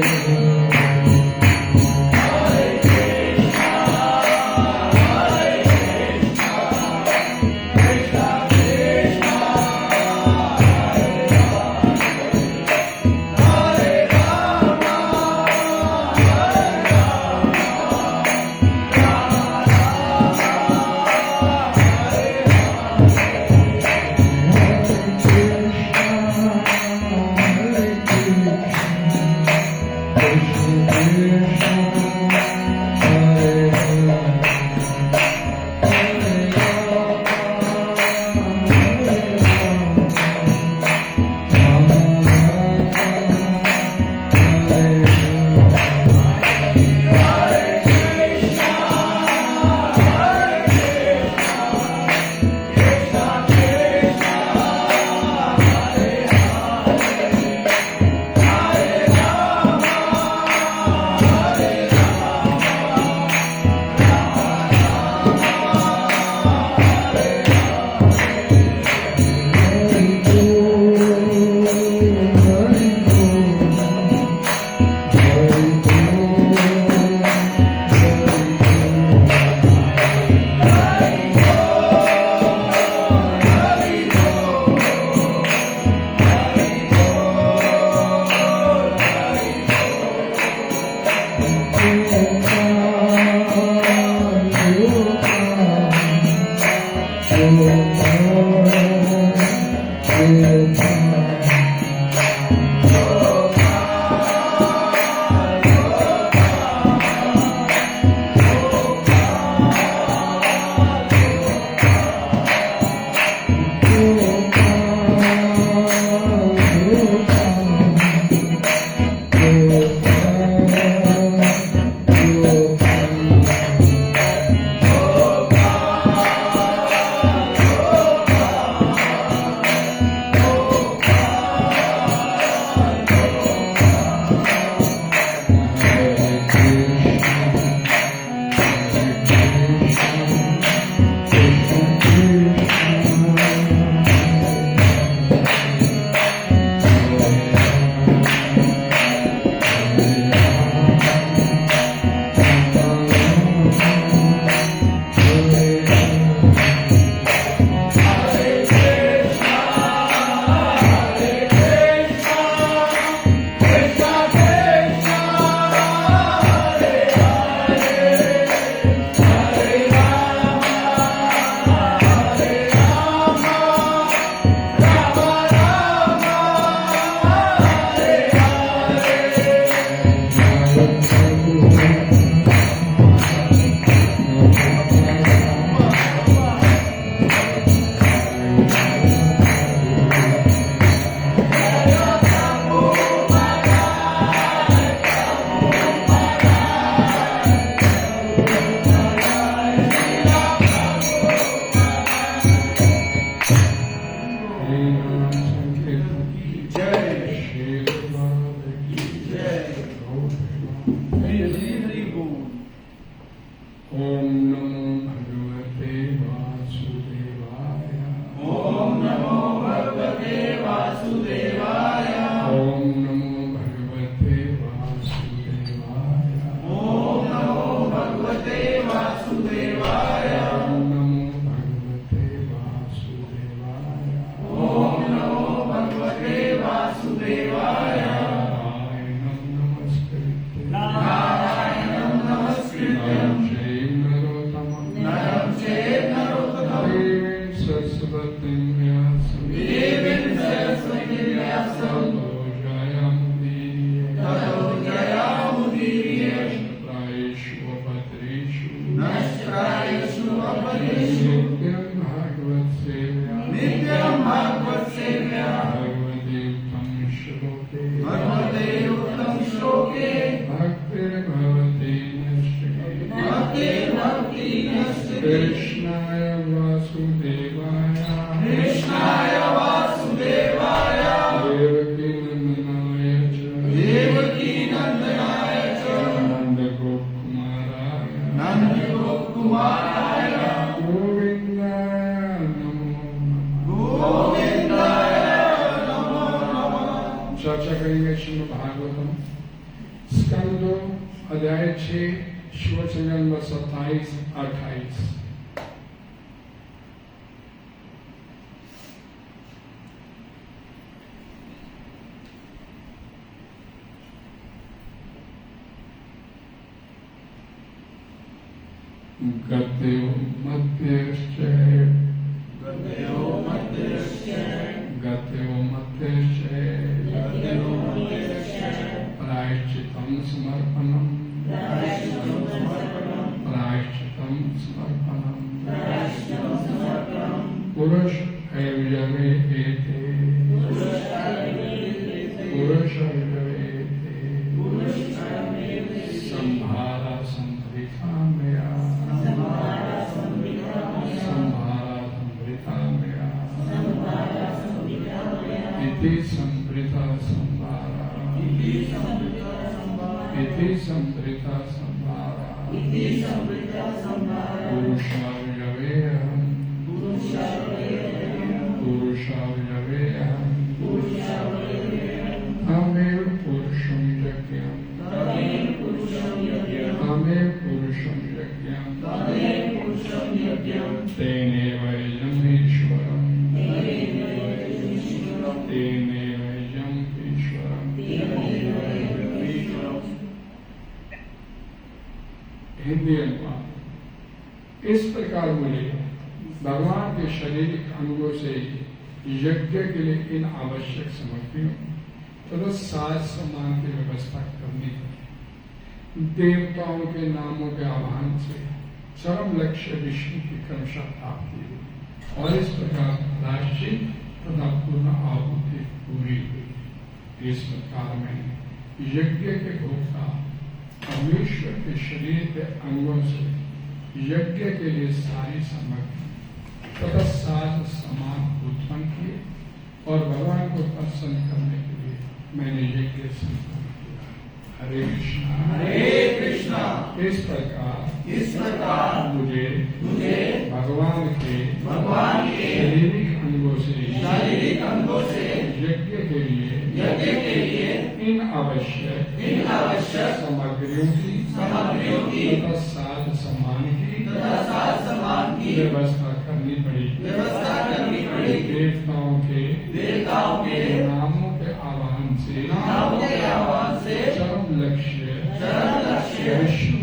Krishna अध्याय 6 वचन number 27-28। गद्यो मध्यश्च प्रायश्चित्तं समर्पणम् पुरुष एवयवे एते संभारा संभृता मया इति संभृता संभारा पुरुषाव्यवेयम् अमेव पुरुषं यज्ञम् तेनेव यम् ईश्वरम् हिंदी अनुवाद। इस प्रकार मुझे भगवान के शारीरिक अंगों से यज्ञ के लिए इन आवश्यक सामग्रियों तथा साज सम्मान की व्यवस्था करनी पड़ी। देवताओं के नामों के आह्वान से चरम लक्ष्य विष्णु की क्रमशः प्राप्ति हुई और इस प्रकार प्रायश्चित तथा पूर्ण आहुति पूरी हुई। इस प्रकार में यज्ञ के भोक्ता परमेश्वर के शरीर के अंगों से यज्ञ के लिए सारी सामग्री तथा साज सामान उत्पन्न किए और भगवान को प्रसन्न करने के लिए मैंने यज्ञ संपन्न किया। हरे कृष्णा। इस प्रकार मुझे भगवान के शारीरिक अंगों से यज्ञ के लिए इन आवश्यक सामग्रियों की तथा साज सम्मान की व्यवस्था करनी पड़ी। देवताओं के नामों के आह्वान से चरम लक्ष्य विष्णु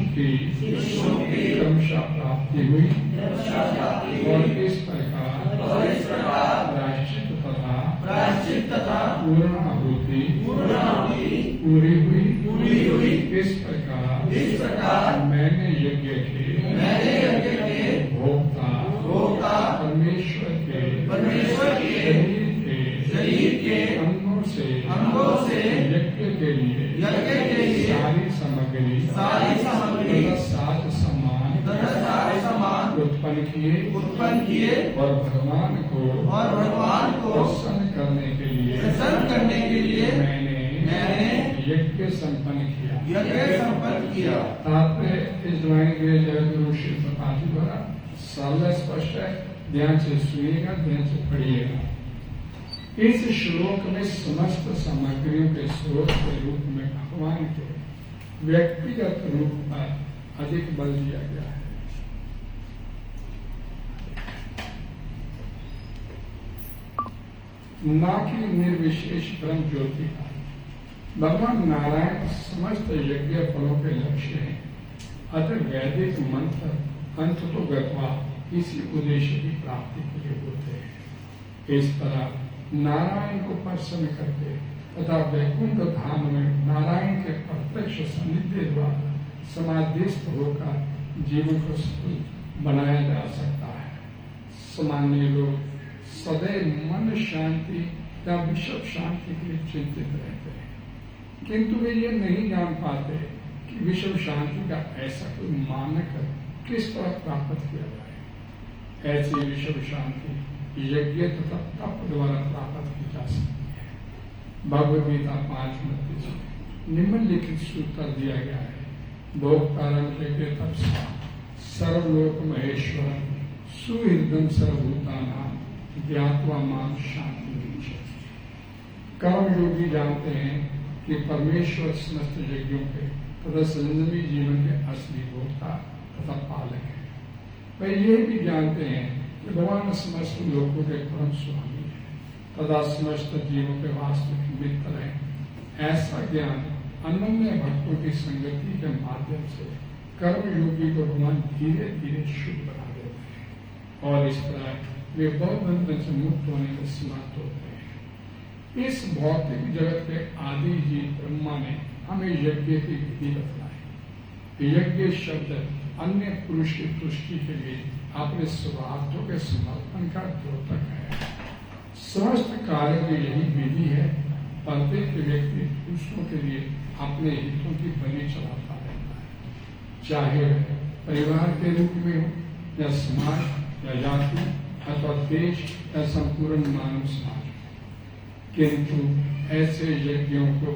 की क्रमशः प्राप्ति हुई और इस प्रकार प्रायश्चित तथा पूर्ण आहुति पूरी हुई। इस प्रकार मैंने यज्ञ के भोक्ता परमेश्वर के शरीर के अंगों से यज्ञ के लिए सारी सामग्री तथा साज सम्मान उत्पन्न किए और भगवान को प्रसन्न करने के लिए मैंने यज्ञ संपन्न किया। तात्पर्य इस ड्राइंग के जगद्गुरु श्री प्रकाशी द्वारा सरल स्पष्ट है। ध्यान से सुनिएगा, ध्यान से पढ़िएगा। इस श्लोक में समस्त सामग्रियों के स्रोत के रूप में भगवान के व्यक्तिगत रूप पर अधिक बल दिया गया है। न कि निर्विशेष ब्रह्म ज्योति का। भगवान नारायण समस्त यज्ञ फलों के लक्ष्य हैं। अतः वैदिक मंत्र अंत तो गत्वा इसी उद्देश्य की प्राप्ति के लिए होते हैं। इस तरह नारायण को प्रसन्न करके तथा वैकुंठ धाम में नारायण के प्रत्यक्ष सानिध्य द्वारा समाधिस्थ होकर जीवन को सफल बनाया जा सकता है। सामान्य लोग सदैव मन शांति या विषय शांति के लिए चिंतित रहते हैं, किंतु वे ये नहीं जान पाते कि विश्व शांति का ऐसा कोई मानक किस तरह प्राप्त किया जाए। ऐसी विश्व शांति यज्ञ तथा तप द्वारा प्राप्त की जा सकती है। भगवद गीता 5:29 निम्नलिखित सूत्र दिया गया है। भोक्तारं यज्ञ तपसा सर्वलोक महेश्वर सुहृदं सर्वभूतानां ज्ञात्वा मां शांति कर्म योगी जानते हैं कि परमेश्वर समस्त यज्ञों के तथा संयमी जीवन के असली भोक्ता तथा पालक है। वे ये भी जानते हैं कि भगवान समस्त लोगों के परम स्वामी है तथा समस्त जीवों के वास्तविक मित्र है। ऐसा ज्ञान अनन्य भक्तों की संगति के माध्यम से कर्मयोगी को भगवान धीरे धीरे शुद्ध बना देते हैं और इस तरह वे बहुत बंधन से मुक्त होने में समर्थ होते हैं। इस भौतिक जगत के आदि जी ब्रह्मा ने हमें यज्ञ की विधि बतलाई। यज्ञ शब्द अन्य पुरुष की तुष्टि के लिए अपने स्वार्थों के समर्पण का द्योतक है। समस्त कार्य की यही विधि है। प्रत्येक व्यक्ति दूसरों के लिए अपने हितों की बलि चढ़ाता रहता है, चाहे वह परिवार के रूप में हो या समाज या जाति अथवा देश या संपूर्ण मानव समाज। किंतु ऐसे यज्ञों को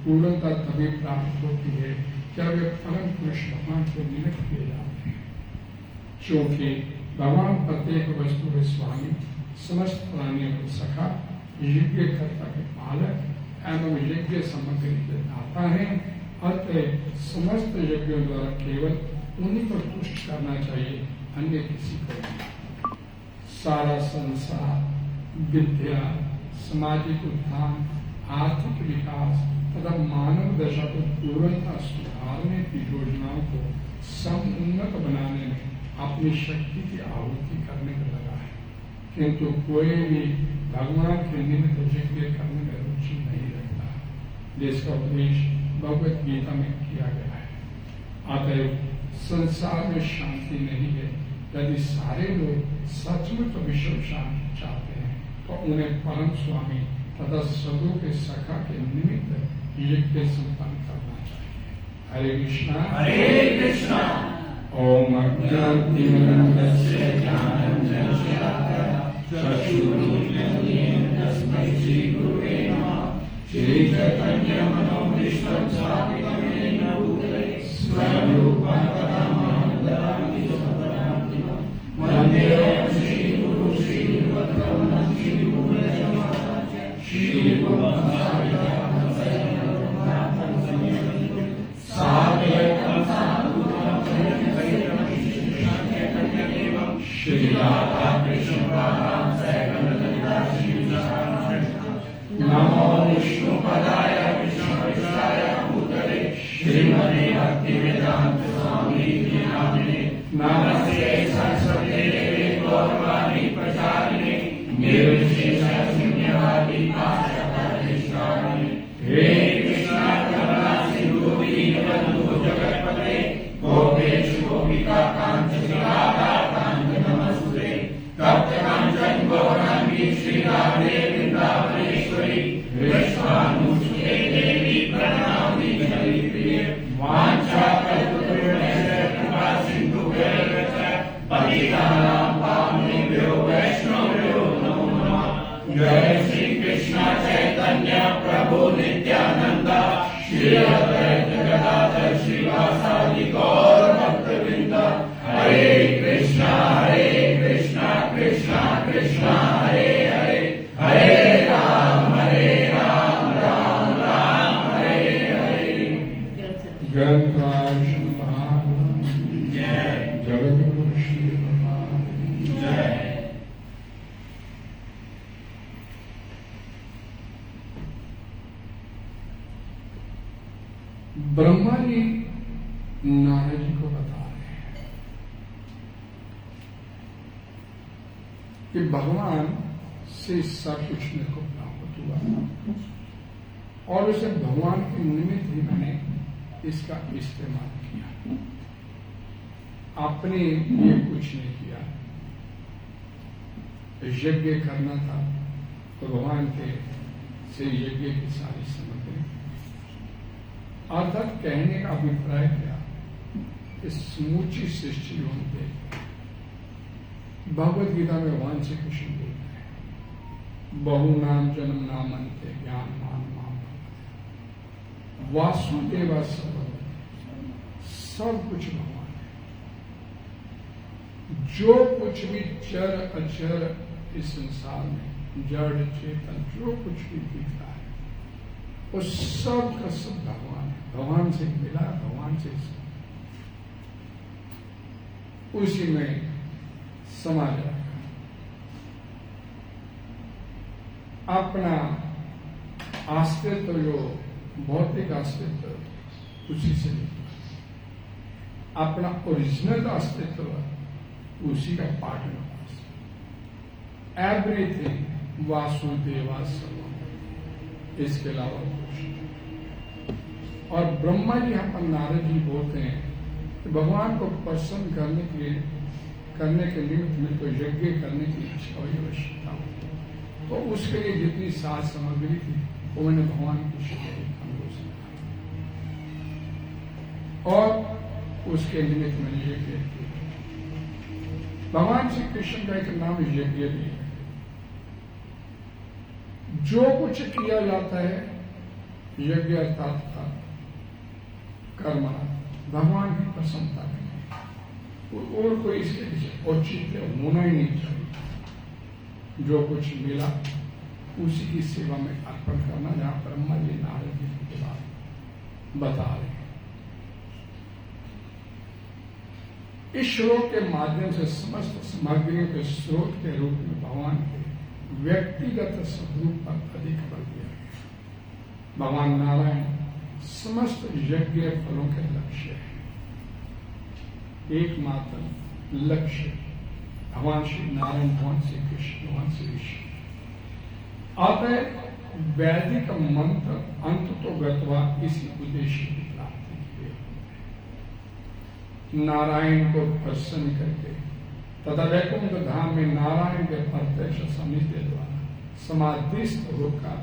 पूर्णता तभी प्राप्त होती है जब वे परम पुरुष भगवान के निमित्त किए जाते हैं। क्योंकि भगवान प्रत्येक वस्तु के स्वामी, समस्त प्राणियों के सखा, यज्ञकर्ता के पालक एवं यज्ञ सामग्री के दाता है। अतः समस्त यज्ञों द्वारा केवल उन्हीं को तुष्ट करना चाहिए, अन्य किसी को नहीं। सारा संसार विद्या, सामाजिक उत्थान, आर्थिक विकास तथा मानव दशा को पूर्णता सुधारने की योजनाओं को समुन्नत बनाने में अपनी शक्ति की आहुति करने में लगा है। किंतु कोई भी भगवान के निमित्त यज्ञ करने में रुचि नहीं रखता, जिसका उपदेश भगवत गीता में किया गया है। अतएव संसार में शांति नहीं है। यदि सारे लोग सचमुच विश्व शांति चाहते हैं तो उन्हें परम स्वामी तथा सदों के सखा के निमित्त यज्ञ संपन्न करना चाहिए। हरे कृष्णा हरे कृष्णा। ओम अज्ञानतिमिरन्धस्य ज्ञानाञ्जनशलाकया चक्षुरुन्मीलितं तस्मै श्रीगुरुवे नमः। श्रीचैतन्यमनोभीष्टं स्थापितं येन भूतले स्वयं रूपं कथं ददामि स्वपदान्तिकं। वन्देऽहं श्रीगुरुं श्रीभद्रं श्रीभूमिशं श्रीरूपं साग्रजातं सहितं साद्वैतं साधुतं चैतन्यदेवं श्री राधा कृष्ण पादां सहगणललिता श्रीविशाखान्वितां। नमो विष्णुपदाय कृष्णपृष्ठाय भूतले श्रीमते भक्तिवेदान्त स्वामिनिधि नामिने। नमस्ते सरस्वती देवे गौरवाणी प्रचारिणे निर्विशेषशून्यवादी पाश्चात्याधिष्ठानिने। हे कृष्णा करुणा सिंधु दीनबन्धु जगत्पते गोपेश गोपिका कांत राधा कांत नमस्ते। तप्त कांचन गौरांगी श्री राधे वृंदावनेश्वरी विश्वानुसुते देवी प्रणमामि हरिप्रिये। वाञ्छाकल्पतरुभ्यश्च कृपा सिन्धुभ्यश्च पतितानां पावनेभ्यो वैष्णवेभ्यो नमो नमः। जय श्री कृष्ण चैतन्य प्रभु नित्यानंद श्री अद्वैत गदाधर श्रीवासादि गौर भक्तवृंद। हरे कृष्णा कृष्णा कृष्णा हरे हरे, हरे राम राम राम हरे हरे। ग्रंथराज महाराज जय, जगद्गुरु श्री भगवान जय। ब्रह्मा जी नारद जी को बता रहे हैं कि भगवान से सब कुछ मेरे को प्राप्त हुआ और उसे भगवान के निमित्त ही मैंने इसका इस्तेमाल किया, अपने लिए कुछ नहीं किया। यज्ञ करना था तो भगवान के से यज्ञ की सारी सामग्री, अर्थात कहने का अभिप्राय क्या कि समूची सृष्टि होते भगवद गीता में भगवान श्री कृष्ण बोलते हैं, बहु नाम जन्म नाम अंत्य ज्ञान मान माम वासुदेव सब कुछ भगवान है। जो कुछ भी चर अचर इस संसार में जड़ चेतन जो कुछ भी दिखता है वो सब का सब भगवान है, भगवान से मिला, भगवान से उसी में समा जाएगा। अपना अस्तित्व जो भौतिक अस्तित्व उसी से मिलता है, अपना ओरिजिनल अस्तित्व उसी का पार्ट में। एवरीथिंग वासुदेवा सर्वम, इसके अलावा कुछ नहीं। और ब्रह्मा जी यहाँ पर नारद जी बोलते हैं कि भगवान को प्रसन्न करने के निमित्त में तो यज्ञ करने की इच्छा और आवश्यकता होती है, तो उसके लिए जितनी साज सामग्री थी वो मैंने भगवान की शारीरिक अंगों से और उसके निमित्त मैंने यज्ञ किया। भगवान श्री कृष्ण का एक नाम यज्ञ भी है। जो कुछ किया जाता है यज्ञ अर्थात कर्म भगवान की प्रसन्नता के लिए, और कोई इसके पीछे औचित्य होना ही नहीं चाहिए। जो कुछ मिला उसी की सेवा में अर्पण करना, जहां ब्रह्मा जी नारद जी के बाद बता रहे हैं। इस श्लोक के माध्यम से समस्त सामग्रियों के स्रोत के रूप में भगवान के व्यक्तिगत स्वरूप पर अधिक बल दिया गया। भगवान नारायण समस्त यज्ञ फलों के लक्ष्य है। एकमात्र लक्ष्य भगवान श्री नारायण, भगवान श्री कृष्ण, भगवान श्री विष्णु। अतः वैदिक मंत्र अंत तो गत्वा इसी उद्देश्य की प्राप्ति के लिए नारायण को प्रसन्न करके तथा वैकुंठ धाम में नारायण के प्रत्यक्ष सानिध्य द्वारा समाधिस्थ होकर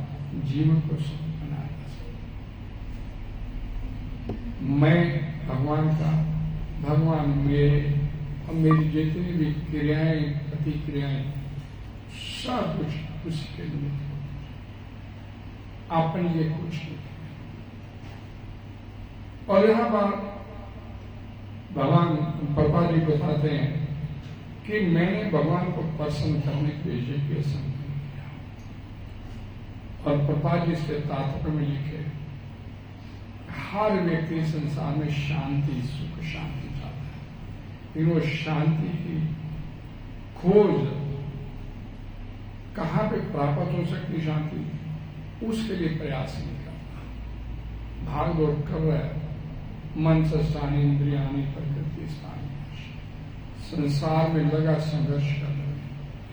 जीवन को सुख बनाया जा सकता। मैं भगवान का, भगवान मेरे, और मेरी जितनी भी क्रियाएं प्रतिक्रियाएं सब कुछ उसके लिए अपने लिए कुछ नहीं। और यहां पर भगवान प्रभुपाद जी बताते हैं कि मैंने भगवान को प्रसन्न करने के लिए यज्ञ संपन्न किया। और प्रभुपाद जी इसके तात्पर्य में लिखे, हर व्यक्ति संसार में शांति, सुख शांति चाहता है, लेकिन वो शांति की खोज कहां पे प्राप्त हो सकती शांति, उसके लिए प्रयास नहीं करता। भाग दौड़ कर रहा है, मन से स्थानी, इंद्रियानी, प्रकृति स्थानी, संसार में लगा संघर्ष कर रहे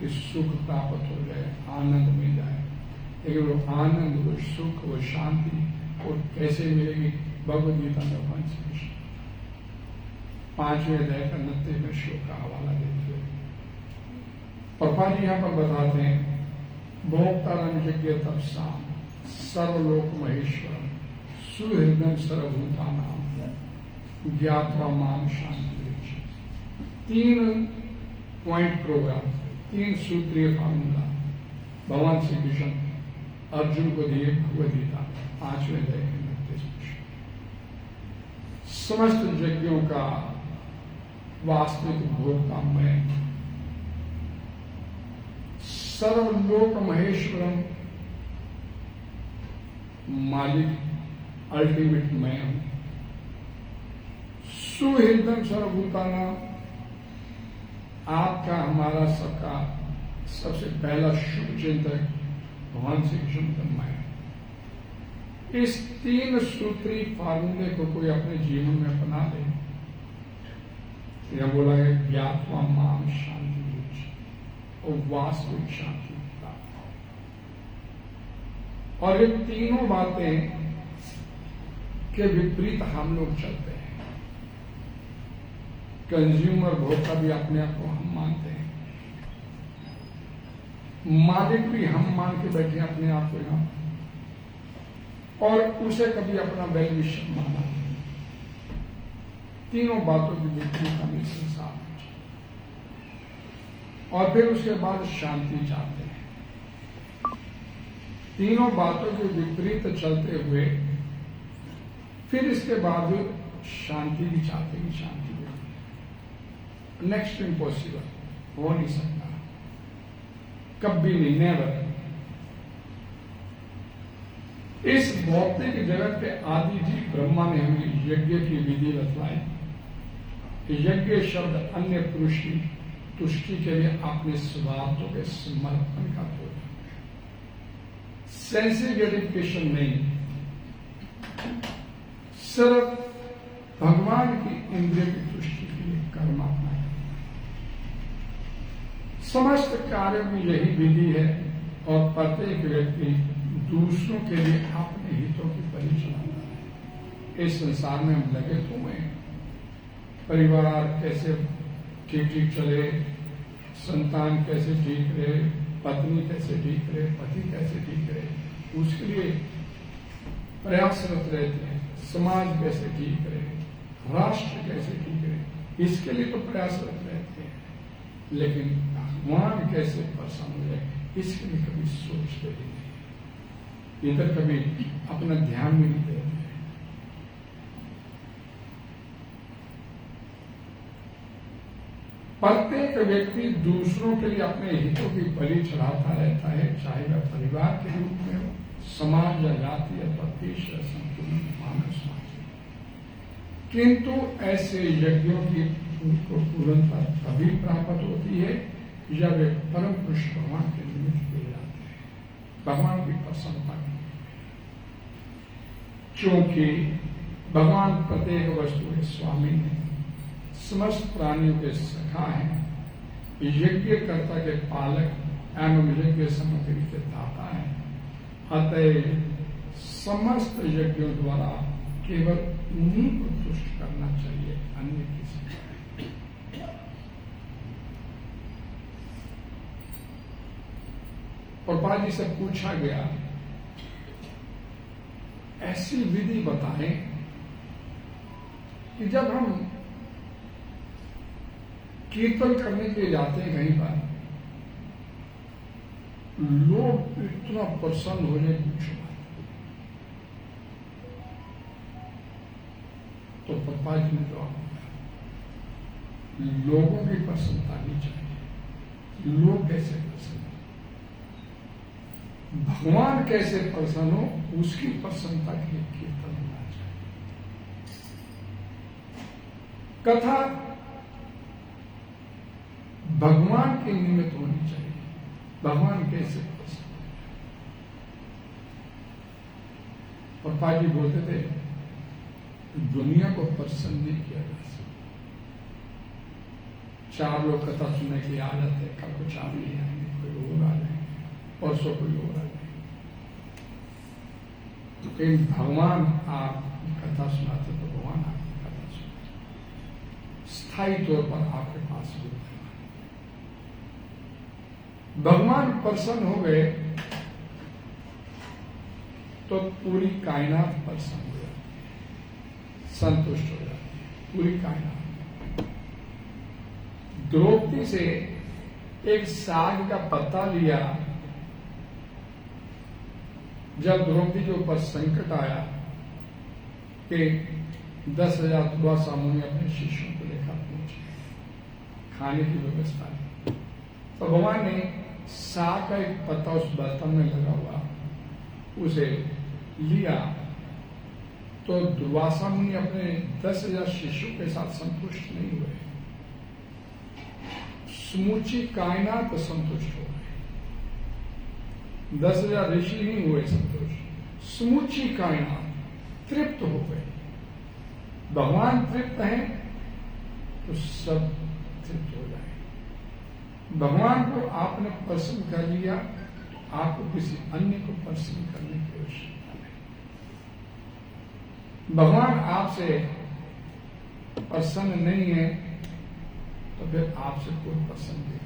कि सुख प्राप्त हो जाए, आनंद मिल जाए। लेकिन वो आनंद, वो सुख, वो शांति और कैसे मिलेगी? भगवद गीता में भगवान श्री कृष्ण 5वें अध्याय का 29वें श्लोक का हवाला देते हुए प्रभुपाद जी यहां पर बताते हैं, भोक्तारं यज्ञ तपसाम सर्वलोक महेश्वर सुहृदय सर्वभूतानाम ज्ञात्वा माम शांति। 3 पॉइंट प्रोग्राम, 3 सूत्रीय फार्मूला भगवान श्री कृष्ण अर्जुन को दिए भगवद गीता 5वें अध्याय के 29वें। समस्त यज्ञों का वास्तविक भोक्ता मैं, सर्वलोक महेश्वरम मालिक, अल्टीमेट मैं हूं। सुहृदय सर्वभूताना, आपका, हमारा, सबका सबसे पहला शुभ चिंतक भगवान श्री कृष्ण ब्रह्मा है। इस 3 सूत्री फार्मूले को कोई अपने जीवन में अपना ले, यह बोला है ज्ञात्वा माम शांति, और वास्तविक शांति प्राप्त हो। और ये तीनों बातें के विपरीत हम लोग चलते हैं। कंज्यूमर भोक्ता भी अपने आप को हम मानते हैं, मालिक भी हम मान के बैठे अपने आप को यहां, और उसे कभी अपना वैल्यूएशन माना। तीनों बातों की विपरीत हम इस संसार में, और फिर उसके बाद शांति चाहते हैं। तीनों बातों के विपरीत चलते हुए फिर इसके बाद शांति भी चाहते हैं, शांति भी नेक्स्ट इम्पॉसिबल, हो नहीं सकता, कभी नहीं, नेवर। इस भौतिक जगत के आदि जी ब्रह्मा ने हमें यज्ञ की विधि बतलाई। यज्ञ शब्द अन्य पुरुष की तुष्टि के लिए अपने स्वार्थों के समर्पण का बोध, सेंसी ग्रेटिफिकेशन नहीं, सिर्फ भगवान की इंद्रिय की तुष्टि के लिए कर्म अपना। समस्त कार्यों में यही विधि है और प्रत्येक व्यक्ति दूसरों के लिए अपने हितों की बलि चढ़ाता है। इस संसार में हम लगे हुए हैं, परिवार कैसे ठीक ठीक चले, संतान कैसे ठीक रहे, पत्नी कैसे ठीक रहे, पति कैसे ठीक रहे, उसके लिए प्रयासरत रहते हैं। समाज कैसे ठीक रहे, राष्ट्र कैसे ठीक रहे, इसके लिए तो प्रयासरत रहते हैं, लेकिन भगवान कैसे प्रसन्न हो जाए इसके लिए कभी सोचते ही नहीं, इधर कभी अपना ध्यान भी नहीं देते। प्रत्येक व्यक्ति दूसरों के लिए अपने हितों की बलि चढ़ाता रहता है, चाहे वह परिवार के रूप में हो, समाज या जाति या देश या संपूर्ण मानव समाज। किंतु ऐसे यज्ञों की उनको पूर्णता तभी प्राप्त होती है जब वे परम पुरुष भगवान के निमित्त किए जाते हैं, भगवान की प्रसन्नता के लिए। क्योंकि भगवान प्रत्येक वस्तु के स्वामी हैं, समस्त प्राणियों के सखा हैं, यज्ञकर्ता के पालक एवं यज्ञ सामग्री के दाता हैं। अतः समस्त यज्ञों द्वारा केवल उन्हीं को तुष्ट करना चाहिए, अन्य किसी को। प्रभुपाद जी से पूछा गया, ऐसी विधि बताएं कि जब हम कीर्तन करने के लिए जाते हैं कहीं पर, लोग इतना प्रसन्न हो जाए पूछो। तो पप्पा जी ने जवाब दिया, लोगों की प्रसन्नता नहीं चाहिए। लोग कैसे प्रसन्न, भगवान कैसे प्रसन्न हो उसकी प्रसन्नता के लिए कीर्तन होना चाहिए। कथा भगवान के निमित्त होनी चाहिए, भगवान कैसे प्रसन्न हो। पप्पा जी बोलते थे, दुनिया को प्रसन्न नहीं किया जा सकता। 4 लोग कथा सुनने के लिए आ जाते, कल को 4 नहीं आएंगे, कोई और आ जाएंगे, परसों कोई और आ जाएंगे। लेकिन भगवान आप कथा सुनाते तो भगवान आपकी कथा सुनाते, स्थायी तौर पर आपके पास होते। भगवान प्रसन्न हो गए तो पूरी कायनात प्रसन्न हो जाती, संतुष्ट हो जाती है पूरी कायनात। द्रौपदी से एक साग का पत्ता लिया, जब द्रौपदी के ऊपर संकट आया कि 10,000 दुर्वासा मुनि अपने शिष्यों को लेकर पहुंचे, खाने की व्यवस्था नहीं, तो भगवान ने साग का एक पत्ता उस बर्तन में लगा हुआ उसे लिया, तो दुर्वासा मुनि अपने 10,000 शिष्यों के साथ संतुष्ट नहीं हुए, समूची कायनात संतुष्ट हो गई। 10,000 ऋषि नहीं हुए संतुष्ट, समूची कायनात तृप्त हो गई। भगवान तृप्त है तो सब तृप्त हो जाए। भगवान को आपने प्रसन्न कर लिया, तो आपको किसी अन्य को प्रसन्न करने की आवश्यकता नहीं। भगवान आपसे प्रसन्न नहीं है तो फिर आपसे कोई प्रसन्न नहीं।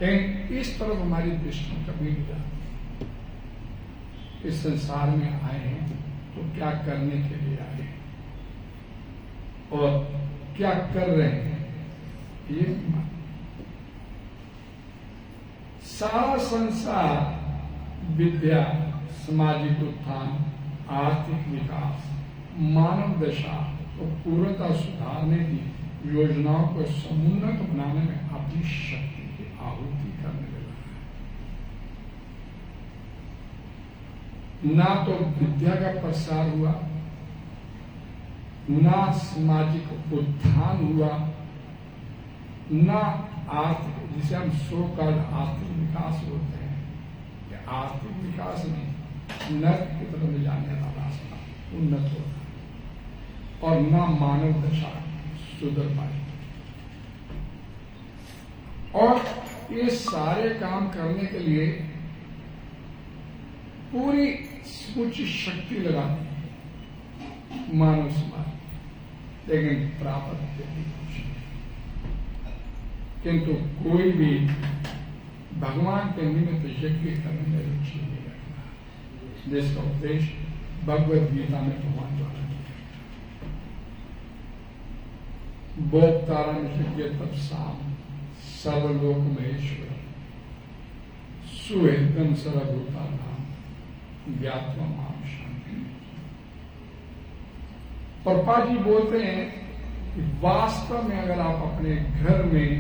लेकिन इस तरफ हमारी दृष्टि कभी नहीं जाती। इस संसार में आए हैं तो क्या करने के लिए आए और क्या कर रहे हैं, ये सारा संसार विद्या, सामाजिक उत्थान, आर्थिक विकास, मानव दशा को पूर्णतः सुधारने की योजनाओं को समुन्नत बनाने में अपनी शक्ति की आहुति करने लगा ना तो विद्या का प्रसार हुआ, ना सामाजिक उत्थान हुआ, ना आर्थिक, जिसे हम सो कॉल्ड आर्थिक विकास बोलते हैं, कि आर्थिक विकास नहीं, नर्क की तरफ ले जाने का रास्ता उन्नत होता, और ना मानव दशा सुधर पाई। और ये सारे काम करने के लिए पूरी समूची शक्ति लगाती मानव समाज, लेकिन प्राप्त भी कुछ नहीं। किंतु कोई भी भगवान के निमित्त यज्ञ करने में रुचि नहीं रखता, जिसका उद्देश्य भगवद गीता में भगवान द्वारा किया। भोक्तारम यज्ञ तपसाम सर्वलोक महेश्वर सुहृदम सर्वभूता नाम ज्ञात्वा माम शांति। पप्पा जी बोलते हैं कि वास्तव में अगर आप अपने घर में,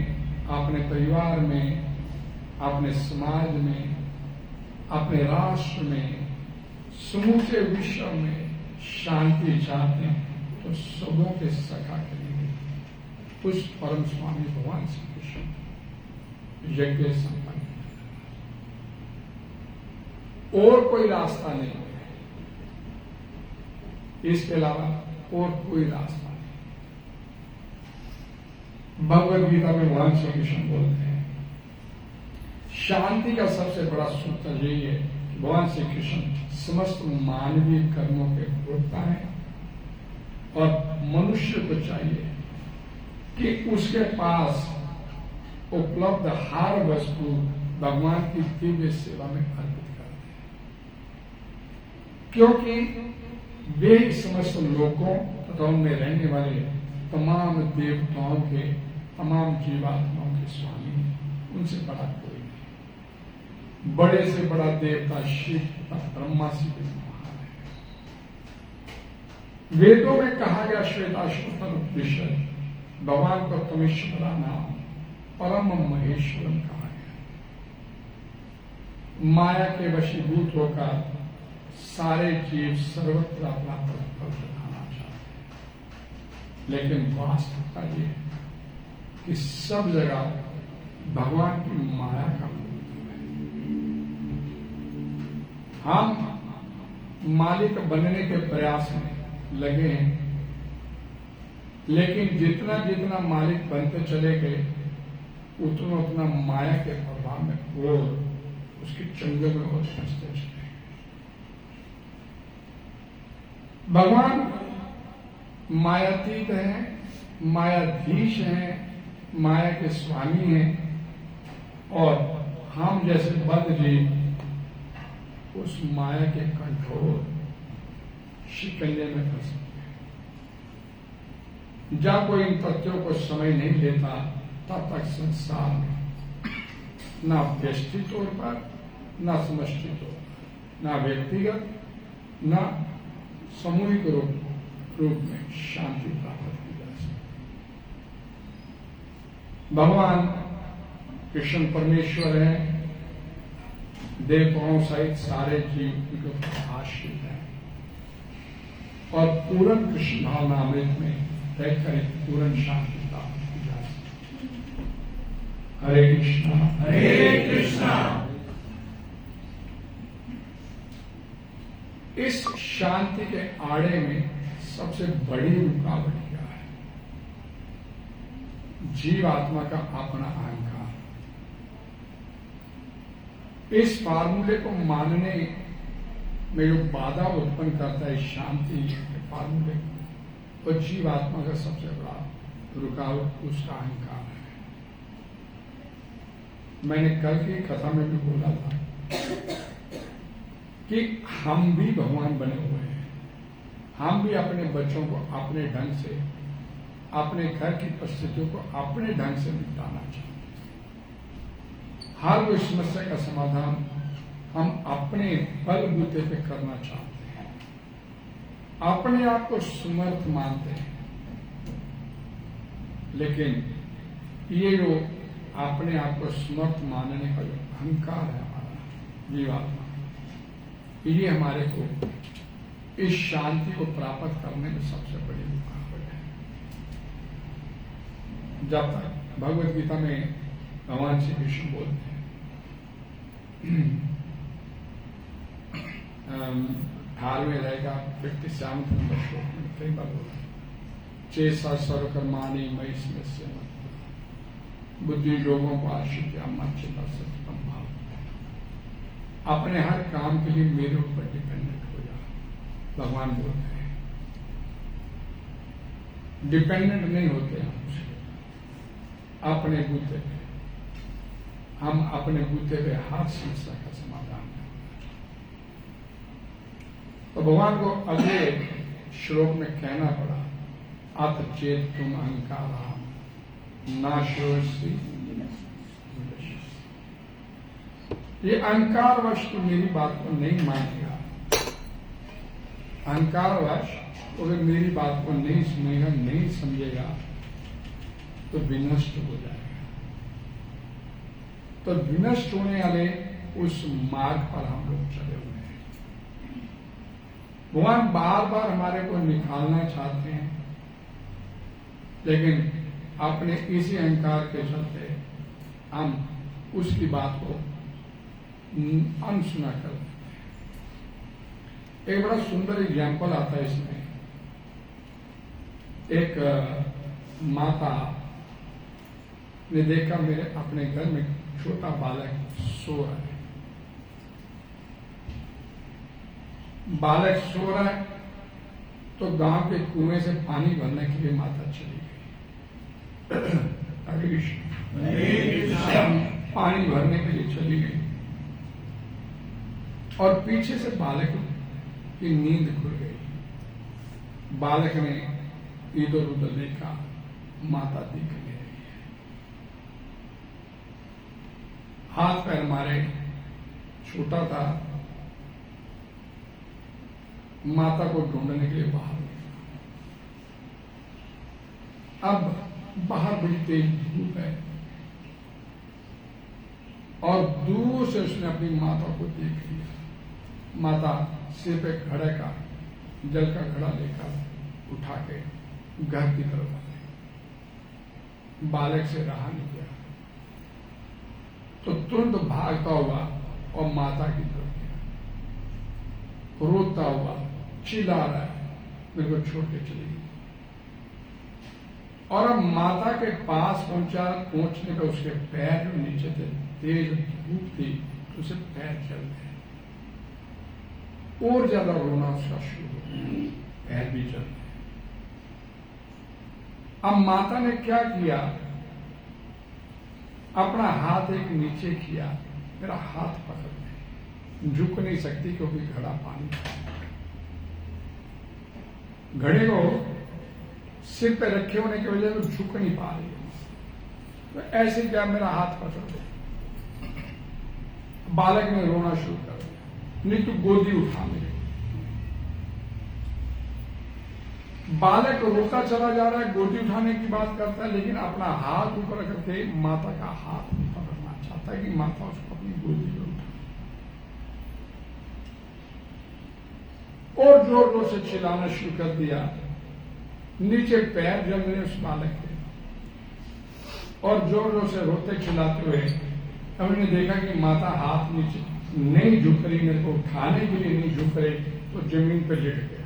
अपने परिवार में, अपने समाज में, अपने राष्ट्र में, समूचे विश्व में शांति चाहते हैं तो सबों के सखा करेंगे उस परम स्वामी भगवान श्री कृष्ण यज्ञ संपन्न। और कोई रास्ता नहीं है, इसके अलावा और कोई रास्ता नहीं। भगवद गीता में भगवान श्री कृष्ण बोलते हैं शांति का सबसे बड़ा सूत्र यही है कि भगवान श्री कृष्ण समस्त मानवीय कर्मों के भोक्ता हैं, और मनुष्य को चाहिए कि उसके पास उपलब्ध हर वस्तु भगवान की दिव्य सेवा में अर्पित कर दे, क्योंकि वे ही समस्त लोगों तथा उनमें रहने वाले तमाम देवताओं के, तमाम जीवात्माओं के स्वामी हैं। उनसे बड़ा कोई नहीं। बड़े से बड़ा देवता शिव तथा ब्रह्मा से भी महान है। वेदों में कहा गया श्वेताश्वतर उपनिषद भगवान को तमेश्वरा नाम परम महेश्वरम कहा गया। माया के वशीभूत होकर सारे जीव सर्वत्र अपना फल दिखाना चाहते हैं, लेकिन वास्तविकता ये है कि सब जगह भगवान की माया का मूल है। हम मालिक बनने के प्रयास में लगे हैं, लेकिन जितना जितना मालिक बनते चले गए उतना उतना माया के प्रभाव में और उसके चंगल में और फंसते चले। भगवान मायातीत हैं, मायाधीश हैं, माया के स्वामी हैं, और हम जैसे बद्ध जीव उस माया के कठोर शिकंजे में फंसे। जब कोई इन तथ्यों को समय नहीं लेता तब तक संसार में ना व्यष्टि तौर पर, ना समष्टि तौर पर, ना व्यक्तिगत, ना सामूहिक रूप में शांति प्राप्त की जा सकती। भगवान कृष्ण परमेश्वर है, देवताओं सहित सारे जीव उनके ऊपर आश्रित हैं, और पूर्ण कृष्ण भावनामृत में रहकर पूर्ण शांति प्राप्त की जा सकती। हरे कृष्णा हरे कृष्णा। इस शांति के आड़े में सबसे बड़ी रुकावट क्या है? जीवात्मा का अपना अहंकार। इस फार्मूले को मानने में जो बाधा उत्पन्न करता है शांति के फार्मूले को, और जीवात्मा का सबसे बड़ा रुकावट उसका अहंकार है। मैंने कल की कथा में भी बोला था कि हम भी भगवान बने हुए हैं। हम भी अपने बच्चों को अपने ढंग से, अपने घर की परिस्थितियों को अपने ढंग से निपटाना चाहते हैं। हर वो समस्या का समाधान हम अपने बलबूते पे करना चाहते हैं, अपने आप को समर्थ मानते हैं। लेकिन ये जो अपने आप को समर्थ मानने का जो अहंकार है हमारा जीवात्मा, ये हमारे को इस शांति को प्राप्त करने में सबसे बड़ी रुकावट है। जब तक भगवत गीता में भगवान श्री कृष्ण बोलते हैं 18वें अध्याय का 57 नंबर श्लोक में कई बार बोला, चेसा सर्वकर्माणि मयि स्मृत्य बुद्धि लोगों को आश्रित मच्चिता सत्यम भाव, अपने हर काम के लिए मेरे ऊपर डिपेंडेंट हो जा। भगवान बोलते हैं डिपेंडेंट नहीं होते हम उसके अपने बूते पे, हम अपने बूते पे हर समस्या का समाधान करें। तो भगवान को अगले श्लोक में कहना पड़ा, अत चेत तुम अहंकार नाशोसी, ये अहंकारवश तो मेरी बात को नहीं मानेगा, अहंकारवश अगर मेरी बात को नहीं सुनेगा, नहीं समझेगा तो विनष्ट हो जाएगा। तो विनष्ट होने वाले उस मार्ग पर हम लोग चले हुए हैं। भगवान बार बार हमारे को निकालना चाहते हैं, लेकिन अपने इसी अहंकार के चलते हम उसकी बात को अनसुना कर देते हैं। एक बड़ा सुंदर एग्जाम्पल आता है इसमें। एक माता ने देखा मेरे अपने घर में छोटा बालक सो रहा है, बालक सो रहा है, तो गांव के कुएं से पानी भरने के लिए माता चली गई। पानी भरने के लिए चली गई और पीछे से बालक की नींद खुल गई। बालक ने इधर उधर देखा, माता दिख नहीं रही है, हाथ पैर मारे, छोटा था, माता को ढूंढने के लिए बाहर निकला। अब बाहर बड़ी तेज धूप है और दूर से उसने अपनी माता को देख लिया। माता सिर पे घड़े का जल का घड़ा लेकर उठा के घर की तरफ आ गई। बालक से रहा नहीं गया तो तुरंत भागता हुआ और माता की तरफ गया, रोता हुआ चिल्ला रहा है, मेरे को छोड़ के चली गई। और अब माता के पास पहुंचने का उसके पैर जो नीचे थे, तेज धूप थी तो उसे पैर चल गए और ज्यादा रोना उसका शुरू हो गया, पैर भी चल गए। अब माता ने क्या किया, अपना हाथ एक नीचे किया, मेरा हाथ पकड़ ले, झुक नहीं सकती क्योंकि घड़ा पानी था। घड़े को सिर पे रखे होने की वजह से झुक नहीं पा रही है, तो ऐसे क्या मेरा हाथ पकड़ ले। बालक ने रोना शुरू कर दिया, नहीं तो गोदी उठा ले। बालक रोता चला जा रहा है, गोदी उठाने की बात करता है, लेकिन अपना हाथ ऊपर करके माता का हाथ पकड़ना चाहता है कि माता उसको अपनी गोदी में उठा। और जोर जोर से चिल्लाना शुरू कर दिया, नीचे पैर जल रहे उस बालक के, और जोर जोर से रोते चिल्लाते हुए हमने देखा कि माता हाथ नीचे नहीं झुक रही, मेरे को उठाने के लिए नहीं झुक रही, तो जमीन पर लेट गया।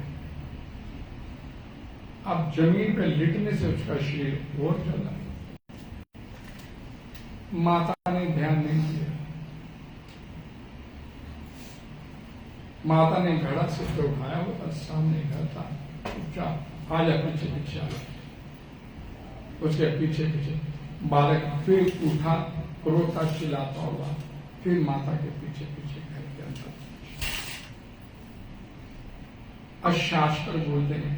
अब जमीन पर लिटने से उसका शरीर और जला। माता ने ध्यान नहीं दिया, माता ने घड़ा सिर पे उठाया होता, सामने घर था, चुपचाप आजा पीछे पीछे आया। उसके पीछे पीछे बालक फिर उठा, रोता चिल्लाता हुआ, फिर माता के पीछे पीछे घर के अंदर। शास्त्र बोलते हैं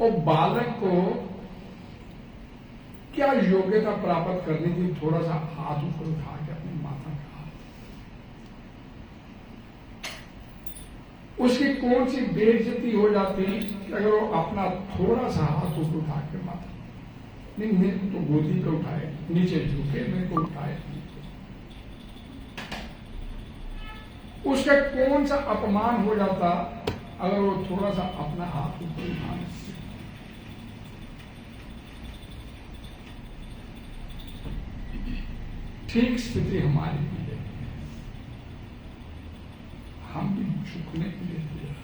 और बालक को क्या योग्यता प्राप्त करनी थी, थोड़ा सा हाथ ऊपर उठा के अपनी माता का हाथ, उसकी कौन सी बेइज्जती हो जाती अगर वो अपना थोड़ा सा हाथ ऊपर उठा के माता, नहीं मेरे को तो गोदी पे उठाए, नीचे झुके, मेरे को उठाए। उसका कौन सा अपमान हो जाता अगर वो थोड़ा सा अपना हाथ ऊपर उठा लेते। ठीक स्थिति हमारी भी है, हम भी झुकने के लिए तैयार।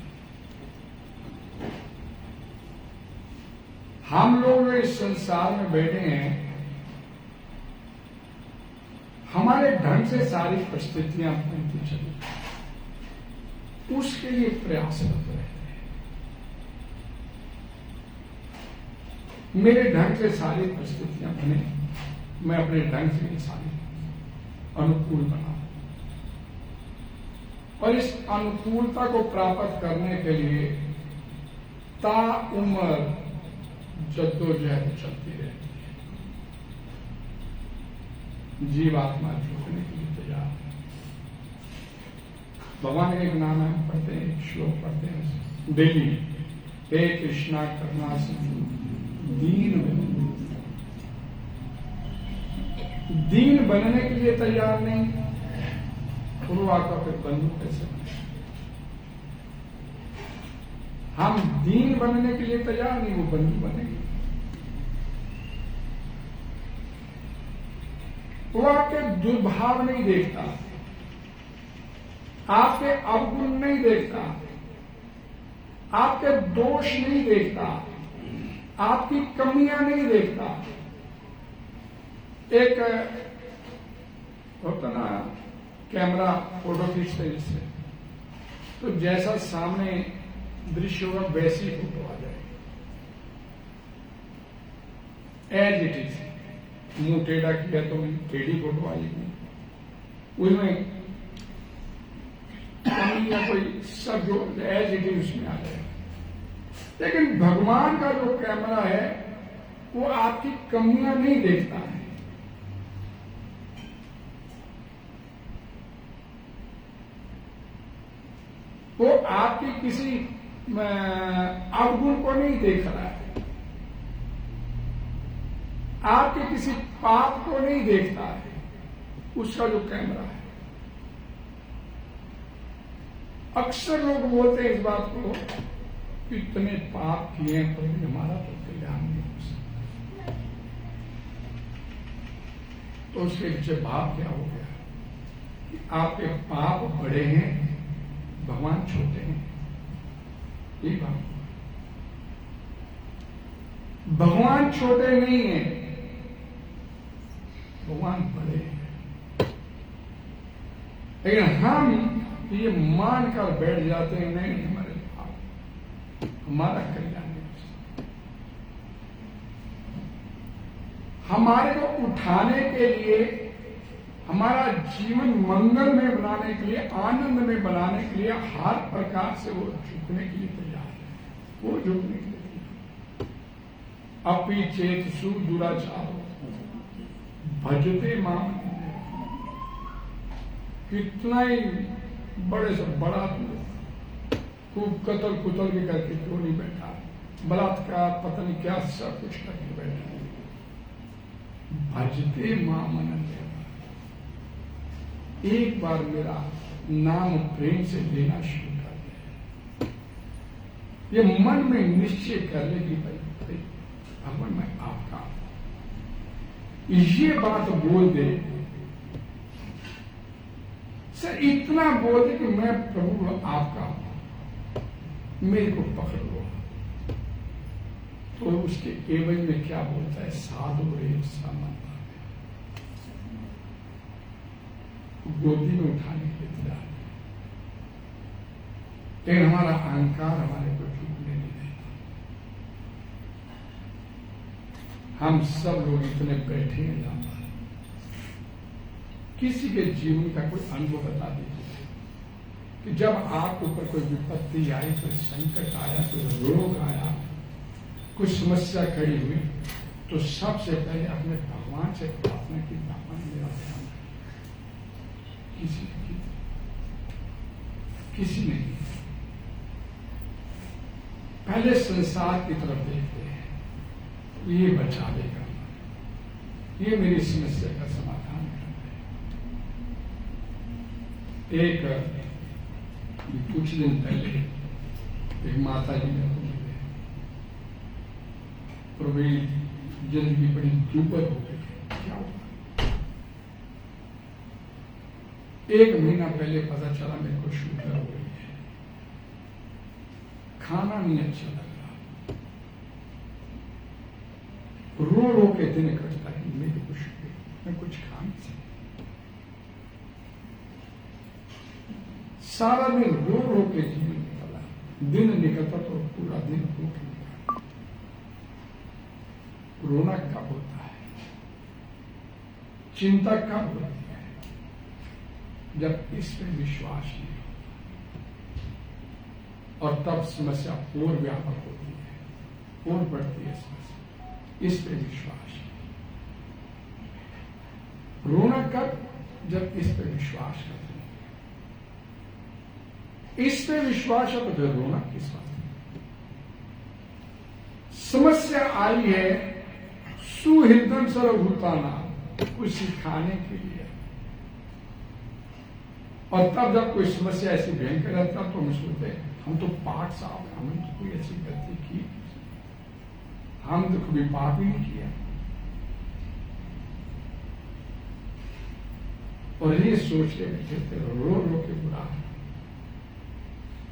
हम लोग इस संसार में बैठे हैं, हमारे ढंग से सारी परिस्थितियां बनती चली, उसके लिए प्रयासरत रहते हैं। मेरे ढंग से सारी परिस्थितियां बने, मैं अपने ढंग से सारी अनुकूल बना, और इस अनुकूलता को प्राप्त करने के लिए ताउम्र जद्दोजहद चलती रहती है। जीवात्मा झुकने के लिए तैयार है। भगवान का एक नाम है, हम पढ़ते हैं, एक श्लोक पढ़ते हैं डेली, हे कृष्णा करुणा सिंधु दीन दीन बनने के लिए तैयार नहीं, गुरु आपका फिर बंधु कैसे बने? हम दीन बनने के लिए तैयार नहीं, वो बंधु बनेंगे। वो आपके दुर्भाव नहीं देखता, आपके अवगुण नहीं देखता, आपके दोष नहीं देखता, आपकी कमियां नहीं देखता। एक होता ना कैमरा फोटो खींचते इससे, तो जैसा सामने दृश्य होगा वैसी फोटो आ जाएगी, एज इट इज। मुंह टेढ़ा किया तो टेढ़ी फोटो आएगी, उसमें कमी या कोई सब जो एज इट इज उसमें आ जाएगा। लेकिन भगवान का जो कैमरा है वो आपकी कमियां नहीं देखता है, वो आपकी किसी अवगुण को नहीं देख रहा है, आपके किसी पाप को नहीं देखता है। उसका जो कैमरा है, अक्सर लोग बोलते हैं इस बात को कि इतने पाप किए हैं तो भी हमारा तो कल्याण नहीं हो सकता। तो उसके जवाब क्या हो गया कि आपके पाप बड़े हैं, भगवान छोटे हैं। ये बात, भगवान छोटे नहीं है, भगवान बड़े हैं। लेकिन हम ये मानकर बैठ जाते हैं नहीं हमारे पाप, हमारा कल्याण नहीं हो सकता। हमारे को उठाने के लिए, हमारा जीवन मंगल में बनाने के लिए, आनंद में बनाने के लिए हर प्रकार से वो झुकने के लिए तैयार है। वो झुकने के लिए तैयार। अपि चेत सु दुराचारो भजते माम। कितना ही बड़े से बड़ा खूब कतल कुतल भी करके क्यों नहीं बैठा, बलात्कार पता नहीं क्या सब कुछ करके बैठा, भजते माम अनन्य। एक बार मेरा नाम प्रेम से लेना शुरू कर दे, ये मन में निश्चय कर ले कि भाई भगवान मैं आपका, ये बात बोल दे, सर इतना बोल दे कि मैं प्रभु आपका, मेरे को पकड़ लो। तो उसके एवज में क्या बोलता है, साधु रे समता, गोदी में उठाने के लिए तैयार। लेकिन हमारा अहंकार हमारे को झुकने नहीं देता। हम सब लोग इतने बैठे हैं यहां पर, किसी के जीवन का कोई अनुभव बता दीजिए कि जब आपके ऊपर कोई विपत्ति आई, कोई संकट आया, कोई रोग आया, कुछ समस्या खड़ी हुई, तो सबसे पहले अपने भगवान से प्रार्थना की, भगवान मेरा ध्यान। किसी ने पहले संसार की तरफ देखते हैं, ये बचा देगा, ये मेरी समस्या का समाधान कर देगा। एक कुछ दिन पहले एक माता जी मेरे को मिले और मेरी जिंदगी बड़ी दुर्बल हो गई। क्या हुआ? 1 महीना पहले पता चला मेरे को शुगर हो गई है, खाना नहीं अच्छा लग रहा, रो रो के दिन कटता है, मेरे को शुगर, मैं कुछ खा नहीं सकता, सारा दिन रो रो के जीवन निकला, दिन निकलता तो पूरा दिन रो के निकला। रोना कब होता है, चिंता कब होती है? जब इस पर विश्वास नहीं होता, और तब समस्या और व्यापक होती है, और बढ़ती है समस्या। इस पे विश्वास। रोना कब? जब इस पे विश्वास करते हैं। इस पे विश्वास है तो फिर रोना किस बात? समस्या आई है सुहृदय सर्वभूताना, कुछ सिखाने के लिए, और तब जब कोई समस्या ऐसी भयंकर रहता तो हम सोचते हम तो पाक साहब हैं, हमने तो कोई ऐसी गलती की, हम तो कभी पाप ही नहीं किया। और ये सोच के बैठे थे, रो रो के बुरा।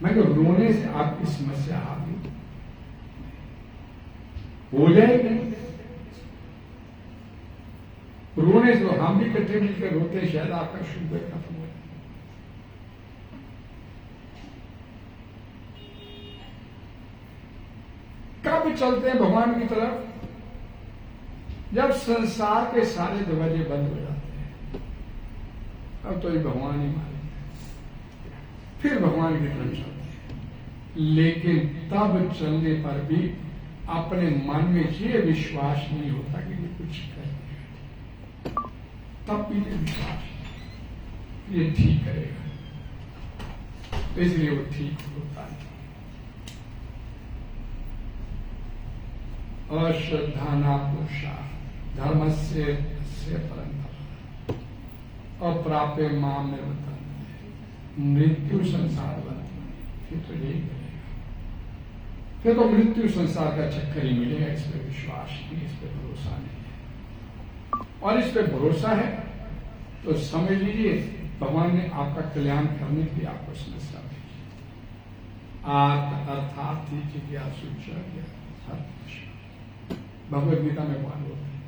मैं तो रोने से आपकी समस्या आ गई हो जाएगी। रोने से तो हम भी इकट्ठे मिलकर रोते, शायद आपका शुगर खत्म हो जाए। कब चलते हैं भगवान की तरफ? जब संसार के सारे दरवाजे बंद हो जाते हैं, अब तो ये भगवान ही मारे, फिर भगवान की तरफ चलते हैं। लेकिन तब चलने पर भी अपने मन में ये विश्वास नहीं होता कि ये कुछ कर देगा, तब भी ये विश्वास ये ठीक करेगा, इसलिए वो ठीक होता है। अश्रद्धाना पुरुषा धर्म से परंपरा अप्राप्य माम निर्वतन मृत्यु संसार बंधन, फिर तो यही करेगा, फिर तो मृत्यु संसार का चक्कर ही मिलेगा। इस पर विश्वास नहीं, इस पर भरोसा नहीं है। और इस पर भरोसा है तो समझ लीजिए भगवान ने आपका कल्याण करने के लिए आपको समस्या भेजी। अर्थात ही जिज्ञासु भगवद गीता में भगवान बोलते हैं,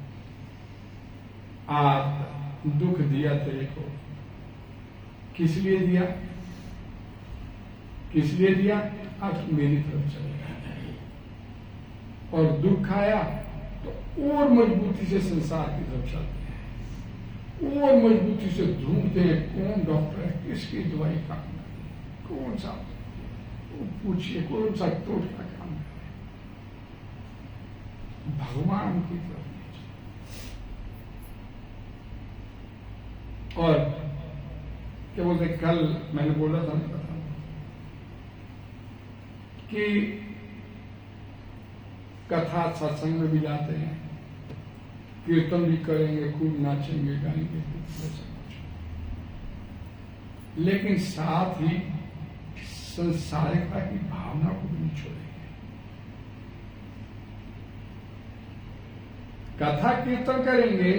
आप दुख दिया तेरे को, किस लिए दिया? किस लिए दिया? आज मेरी तरफ चले गए, और दुख आया तो और मजबूती से संसार की तरफ चलते हैं, और मजबूती से ढूंढते हैं कौन डॉक्टर है, किसकी दवाई काम करे, कौन सा पूछिए, कौन सा टोटका काम करे, भगवान की तरफ। और क्या बोलते, कल मैंने बोला था, नहीं पता कि कथा सत्संग में भी जाते हैं, कीर्तन भी करेंगे, खूब नाचेंगे, गाएंगे, लेकिन साथ ही संसारिकता की भावना को भी नहीं छोड़ेंगे। कथा कीर्तन करेंगे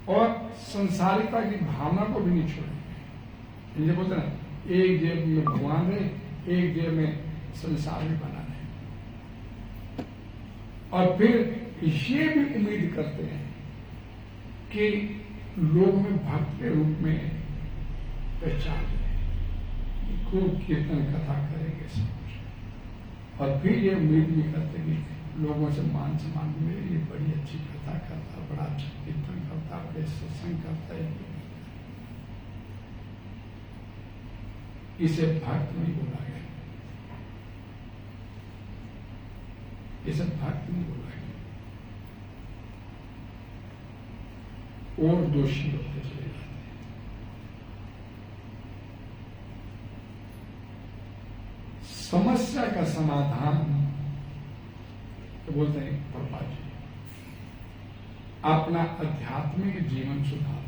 और संसारिकता की भावना को भी नहीं छोड़ेंगे। ये बोलते ना, एक जेब में भगवान रहे, एक जेब में संसार में बना रहे, और फिर ये भी उम्मीद करते हैं कि लोग में भक्त के रूप में पहचान लें, खूब कीर्तन कथा करेंगे सब कुछ, और फिर ये उम्मीद भी करते कि लोगों से मान सम्मान मिले, ये बड़ी अच्छी कथा करता, बड़ा अच्छा कीर्तन करता, बड़े सत्संग करता है। इसे भक्त नहीं बोला गया, इसे भक्त नहीं बोला गया। और दोषी होते चले जाते हैं। समस्या का समाधान तो बोलते हैं प्रभा जी, अपना आध्यात्मिक जीवन सुधार,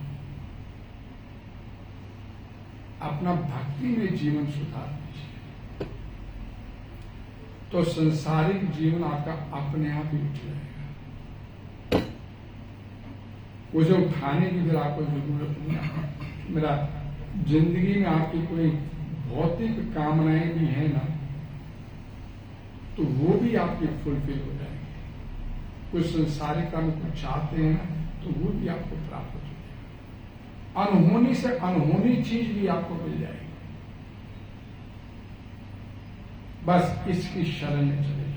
अपना भक्ति में जीवन सुधार लीजिए, तो संसारिक जीवन आपका अपने आप ही उठ जाएगा। उसे उठाने की फिर आपको जरूरत नहीं है। मेरा जिंदगी में आपकी कोई भौतिक कामनाएं भी है ना, तो वो भी आपकी फुलफिल हो जाएगी। कुछ संसारिक काम कुछ चाहते हैं ना, तो वो भी आपको प्राप्त हो जाएगा। अनहोनी से अनहोनी चीज भी आपको मिल जाएगी। बस इसकी शरण में चले जाइए।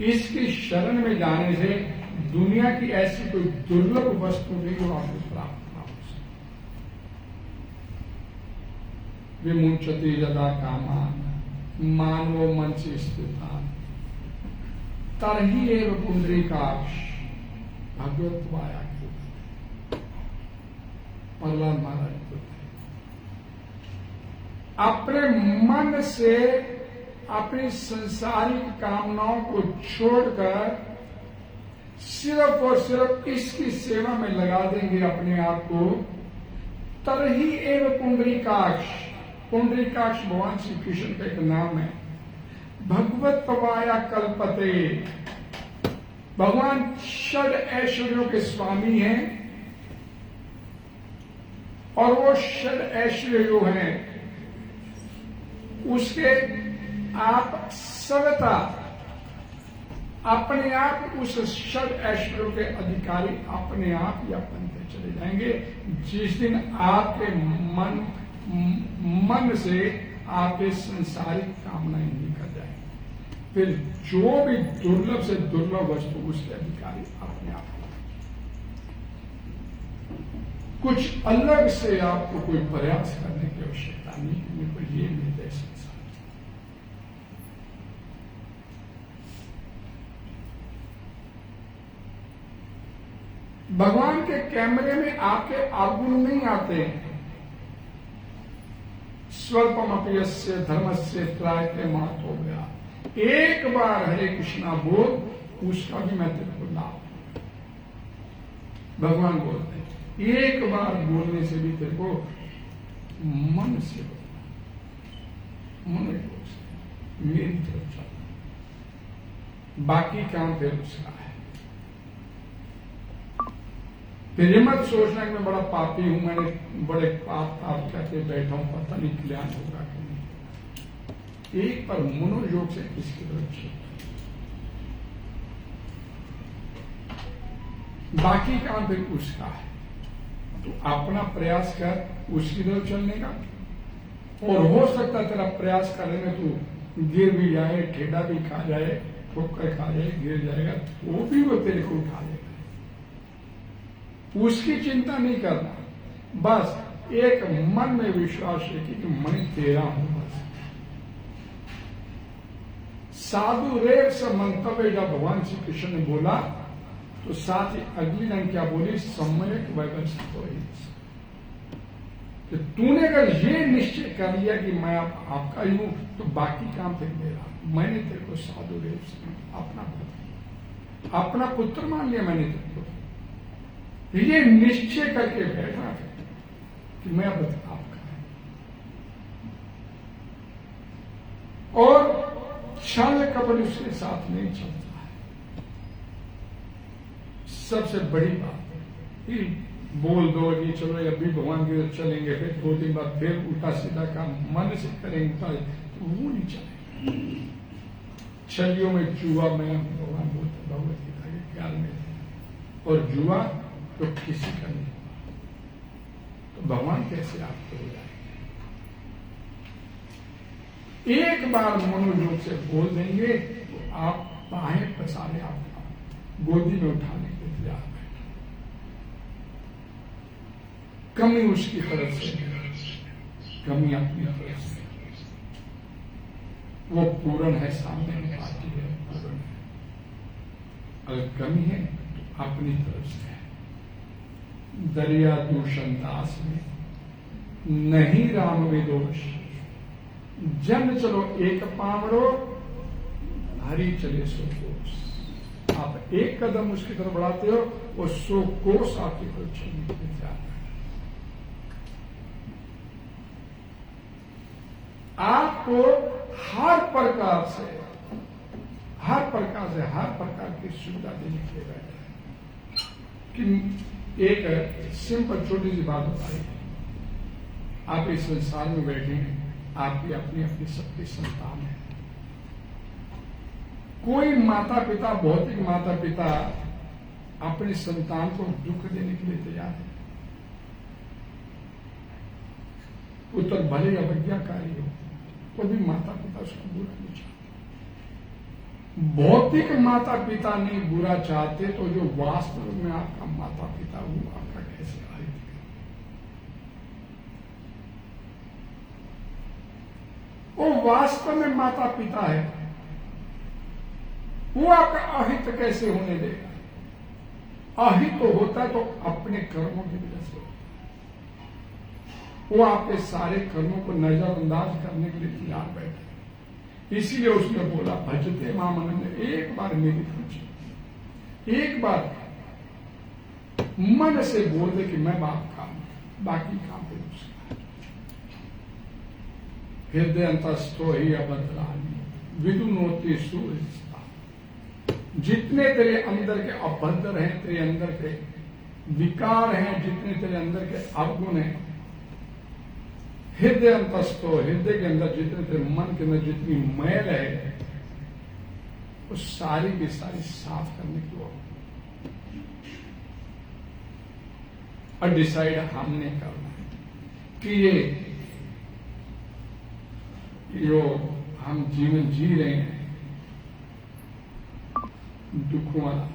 इसकी शरण में जाने से दुनिया की ऐसी कोई दुर्लभ वस्तु नहीं जो आपको प्राप्त ना हो सके। विमुंचति यदा कामान मानवो मंच स्थिता तरही एव पुंडरीकाक्ष भगवत वाया के प्रहलाद महाराज को अपने मन से अपनी संसारिक कामनाओं को छोड़कर सिर्फ और सिर्फ इसकी सेवा में लगा देंगे अपने आप को, तरही एव पुंडरीकाक्ष। पुंडरीकाक्ष भगवान श्री कृष्ण का एक नाम है। भगवत वाया कल्पते, भगवान षड ऐश्वर्यों के स्वामी हैं, और वो षड ऐश्वर्य जो हैं उसके आप सवता अपने आप उस षड ऐश्वर्यों के अधिकारी अपने आप ही बनते चले जाएंगे, जिस दिन आपके मन से आपके संसारिक कामनाएं निकल जाएंगी। फिर जो भी दुर्लभ से दुर्लभ वस्तु उसके अधिकारी अपने आप। कुछ अलग से आपको कोई प्रयास करने की आवश्यकता नहीं। मेरे को ये मिलता है संसार। भगवान के कैमरे में आपके अवगुण नहीं आते हैं। स्वल्पमपि यस्य धर्मस्य त्रायते महत् हो गया। एक बार हरे कृष्णा बोल, उसका भी मैं तेरे को लाभ। भगवान बोलते हैं एक बार बोलने से भी तेरे को मन से बोलना, मन में बोल मेरी तरफ चलना, बाकी काम फिर उसका है। फिर ये मत सोचना कि मैं बड़ा पापी हूं, मैंने बड़े पाप करके बैठा हूं, पता नहीं कल्याण होगा कि नहीं। एक पर मनोयोग से इसकी तरफ चलना, बाकी काम फिर उसका है। तो अपना प्रयास कर उसकी तरफ चलने का, और हो सकता तेरा प्रयास करने में तू गिर भी जाए, ठेडा भी खा जाए, ठोकर खा जाए, गिर जाएगा, तो भी वो तेरे को उठा लेगा। उसकी चिंता नहीं करना, बस एक मन में विश्वास है कि मैं तेरा हूं। बस साधु रेव से मंतव्य जब भगवान श्री कृष्ण ने बोला, तो साथ ही अगली लाइन क्या बोली, सम्यक व्यवस्थित हो। कि तूने अगर ये निश्चय कर लिया कि मैं आपका ही हूं, तो बाकी काम फिर मेरा। मैंने तेरे को साधु रेव से अपना पुत्र मान लिया। मैंने तेरे को ये निश्चय करके बैठा है कि मैं अब आपका है। और छल कपट उसके साथ नहीं चलता है। सबसे बड़ी बात कि बोल दो कि चलो अभी भगवान की तरफ चलेंगे, फिर 2 दिन बाद फिर उल्टा सीधा काम मन से करेंगे, तो वो नहीं चलेगा। छलियों में जुआ में भगवान बोलते भगवत गीता के ख्याल में, और जुआ तो किसी का नहीं होगा, तो भगवान कैसे आपको हो जाएंगे। एक बार मनोयोग से बोल देंगे तो आप बाहें पसारे आपका गोदी में उठाने के तैयार है। कमी उसकी तरफ से, कमी अपनी तरफ से। वो पूर्ण है, सामने में आती है, पूर्ण है। अगर कमी है तो अपनी तरफ से है। दरिया दूषण दास में नहीं राम में दोष, जन चलो एक पावड़ो, हरी चले सो दोष। आप एक कदम उसकी तरफ बढ़ाते हो, वो 100 कोस आपकी तरफ चलने के लिए तैयार है। आपको हर प्रकार से हर प्रकार की सुविधा देने के लिए बैठे हैं। कि एक सिंपल छोटी सी बात बताइए, आप इस संसार में बैठे हैं, आपकी अपनी अपनी सबकी संतान है। कोई माता पिता, भौतिक माता पिता अपनी संतान को दुख देने के लिए तैयार है। पुत्र भले अवज्ञाकारी हो तो भी माता पिता उसको बुरा नहीं चाहते। भौतिक माता पिता नहीं बुरा चाहते तो जो वास्तव में आपका माता पिता वो आपका कैसे आहित करे? वो वास्तव में माता पिता है, वो आपका अहित कैसे होने देगा? अहित तो होता है तो अपने कर्मों की वजह से होता है। वो आपके सारे कर्मों को नजरअंदाज करने के लिए तैयार बैठे। इसीलिए उसने बोला भजते मामन ने एक बार मेरी पूछी, एक बार मन से बोल दे कि मैं बाप का हूं, बाकी काम पे उसका। हृदय अंतस्थो ही अभद्रानी विदुनोति सूर्य। जितने तेरे अंदर के अभद्र हैं, तेरे अंदर के विकार हैं, जितने तेरे अंदर के अवगुण हैं, हृदय अंतस्थो, हृदय के अंदर जितने तेरे मन के अंदर जितनी मैल है, वो सारी की सारी साफ करने की वो और डिसाइड हमने करना है कि ये जो हम जीवन जी रहे हैं दुखों वाला,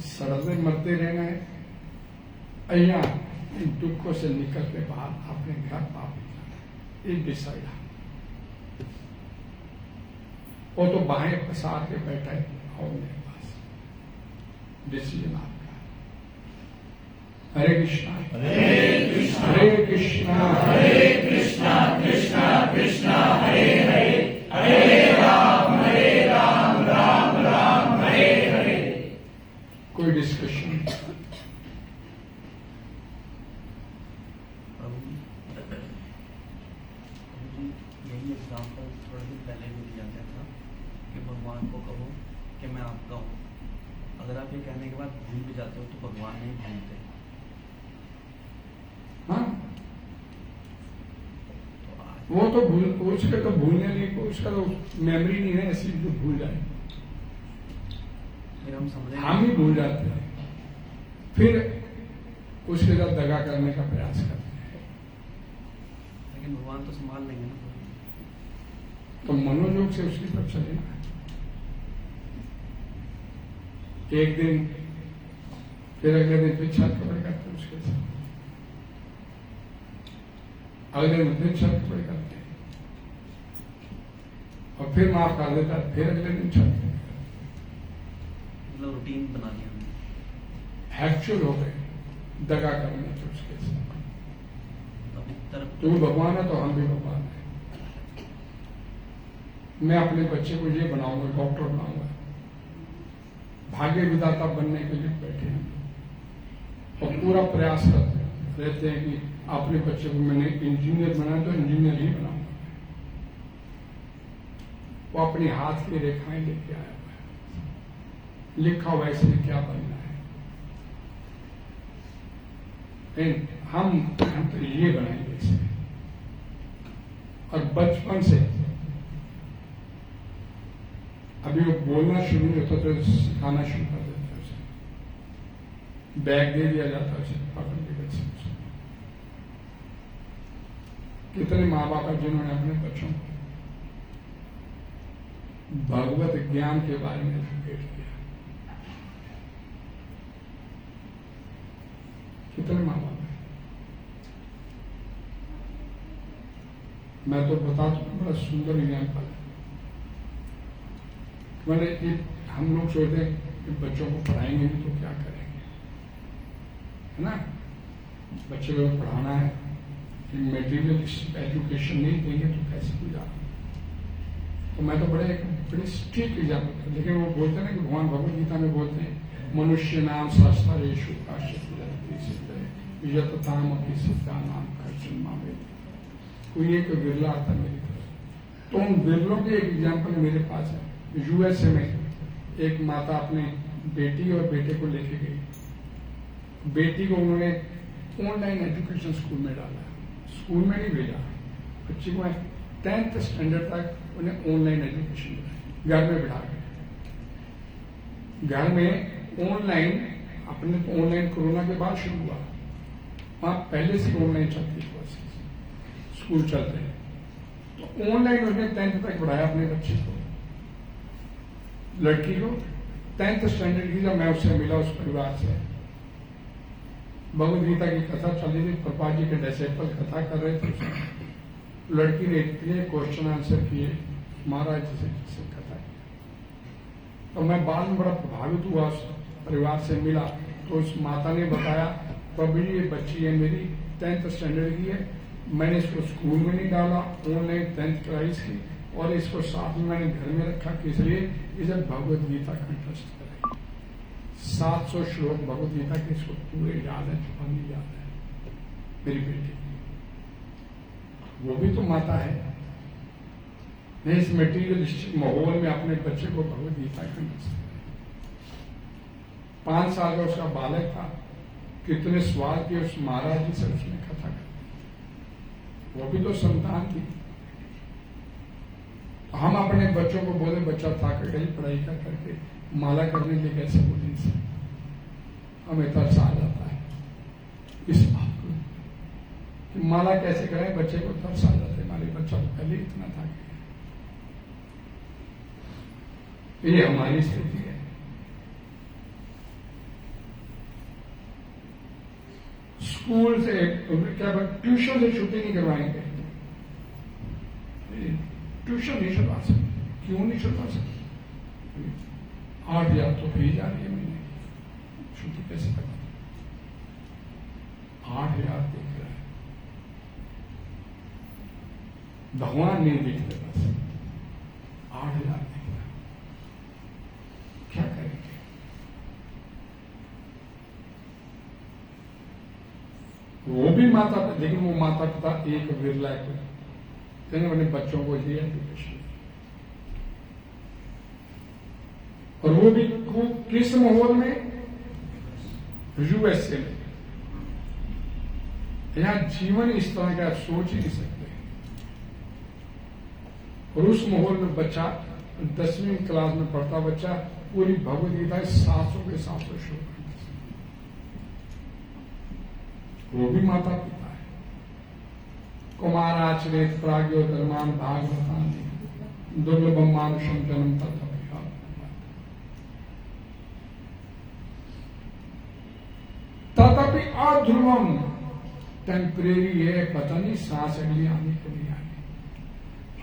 सड़ते मरते रहना है, अया इन दुखों से निकल के बाहर अपने घर वापस जाना है। एक डिसाइड है। वो तो बाहें पसार के बैठा है और मेरे पास डिसीजन आपका। हरे कृष्णा हरे कृष्णा हरे कृष्णा हरे कृष्णा कृष्णा कृष्णा हरे हरे हरे राम राम राम हरे हरे। कोई डिस्कशन? यही एग्जाम्पल थोड़ा दिन पहले भी दिया गया था कि भगवान को कहो कि मैं आपका हूँ। अगर आप ये कहने के बाद भूल भी जाते हो तो भगवान नहीं भूलते। हाँ, वो तो भूल, उसका तो भूलने नहीं, उसका तो मेमोरी नहीं है ऐसी जो भूल जाए। हम ही भूल जाते हैं, फिर उसके साथ दगा करने का प्रयास करते हैं। लेकिन भगवान तो संभाल लेंगे ना। तो मनोयोग से उसकी तरफ चले ना। एक दिन फिर अगले दिन फिर छत कपड़े करते उसके साथ, अगले दिन फिर छत कपड़े करते और फिर माफ कर देता, फिर अगले दिन छत। मतलब रूटीन बना लिया हमने। एक्चुअल हो गए दगा करने तो उसके साथ। तू भगवान है तो हम भी भगवान है। मैं अपने बच्चे को ये बनाऊंगा, डॉक्टर बनाऊंगा। भाग्य विधाता बनने के लिए बैठे हैं और पूरा प्रयास करते रहते हैं कि अपने बच्चे को मैंने इंजीनियर बनाया तो इंजीनियर ही बनाऊंगा। वो अपनी हाथ की रेखाएं लेके आया हुआ है, लिखा हुआ इसमें क्या बनना है। हम तो ये बनाएंगे इसे। और बचपन से अभी वो बोलना शुरू नहीं होता तो सिखाना शुरू कर देता है उसे। बैग दे दिया जाता है उसे पकड़ के बच्चे। कितने माँ बाप हैं जिन्होंने अपने बच्चों को भगवत ज्ञान के बारे में एजुकेट किया? कितने माँ बाप हैं? मैं तो बता दूं, बड़ा सुंदर एग्जाम्पल है। मैंने हम लोग सोचते हैं कि बच्चों को पढ़ाएंगे नहीं तो क्या करेंगे, है ना। बच्चे को पढ़ाना है कि मेटीरियल एजुकेशन नहीं देंगे तो कैसे गुजारा। तो मैं तो बड़े स्ट्रिक्ट एग्जाम्पल, लेकिन वो बोलते हैं ना कि भगवान भगवत गीता में बोलते हैं मनुष्य नाम शास्त्रेषु यतताम अपनी सिद्धा नाम खर्चन मामे। कोई एक बिरला आता मेरी तरफ, तो उन बिरलों के एक एग्जाम्पल मेरे पास है। यूएसए में एक माता अपने बेटी और बेटे को लेके गई। बेटी को उन्होंने ऑनलाइन एजुकेशन स्कूल में डाला, स्कूल में नहीं भेजा, बच्ची को 10th स्टैंडर्ड तक उन्हें ऑनलाइन एजुकेशन दिलाई, घर में बिठा के। घर में ऑनलाइन, अपने तो ऑनलाइन कोरोना के बाद शुरू हुआ, वहां पहले से ऑनलाइन चलती क्लासेस, स्कूल चलते हैं, तो ऑनलाइन उसने 10th तक पढ़ाया अपने बच्चे को। लड़की को 10th स्टैंडर्ड की, जब मैं उससे मिला उस परिवार से, भगवद गीता की कथा चल रही थी, प्रभुपाद जी के डिसिपल कथा कर रहे थे उसमें। लड़की ने इतने क्वेश्चन आंसर किए महाराज जी से कथा की। तो मैं बाद में बड़ा प्रभावित हुआ, उस परिवार से मिला तो उस माता ने बताया प्रभु जी ये बच्ची है मेरी 10th स्टैंडर्ड की है, मैंने इसको स्कूल में नहीं डाला, ऑनलाइन 10th कराई इसकी, और इसको साथ में मैंने घर में रखा, किस लिए? इसे भगवद गीता कंठस्थ करे। 700 श्लोक भगवद गीता के इसको पूरे याद है, चुपानी याद है मेरी बेटी। वो भी तो माता है, नहीं इस मटीरियलिस्टिक माहौल में अपने बच्चे को भगवद गीता कंठस्थ करे। 5 साल का उसका बालक था, कितने सवाल किए उस महाराज जी से, उसने कथा कर। वो भी तो संतान थी। हम अपने बच्चों को बोले बच्चा था कहीं पढ़ाई कर करके माला करने के कैसे बोले इनसे, हमें तरस आ जाता है इस बात को कि माला कैसे करें, बच्चे को तरस आ जाता है। हमारे बच्चा तो पहले इतना था कि ये हमारी स्थिति है। स्कूल से क्या ट्यूशन से छुट्टी नहीं करवाएंगे, ट्यूशन नहीं छुड़वा सकते। क्यों नहीं छुड़वा सकते? 8,000 तो फीस जा रही है महीने की, छुट्टी कैसे करवा? 8,000 देख रहा है, भगवान नहीं देखते, बस 8,000 देख रहा है, क्या करेंगे? वो भी माता, लेकिन वो माता पिता एक विरला है जिन्होंने अपने बच्चों को दिया एजुकेशन, और वो भी किस माहौल में? यूएसए में। यहां जीवन इस तरह का सोच ही नहीं सकते। और उस माहौल में बच्चा 10वीं क्लास में पढ़ता बच्चा पूरी भगवद गीता 700 के 700 श्लोक, वो भी माता पिता है। कुमाराचरित प्राज्ञो धर्मान भागवतान दुर्लभम मानुषम जन्म तथा तथापि अध्रुवम, टेम्परेरी है, पता नहीं सांस अगली आने के लिए आने।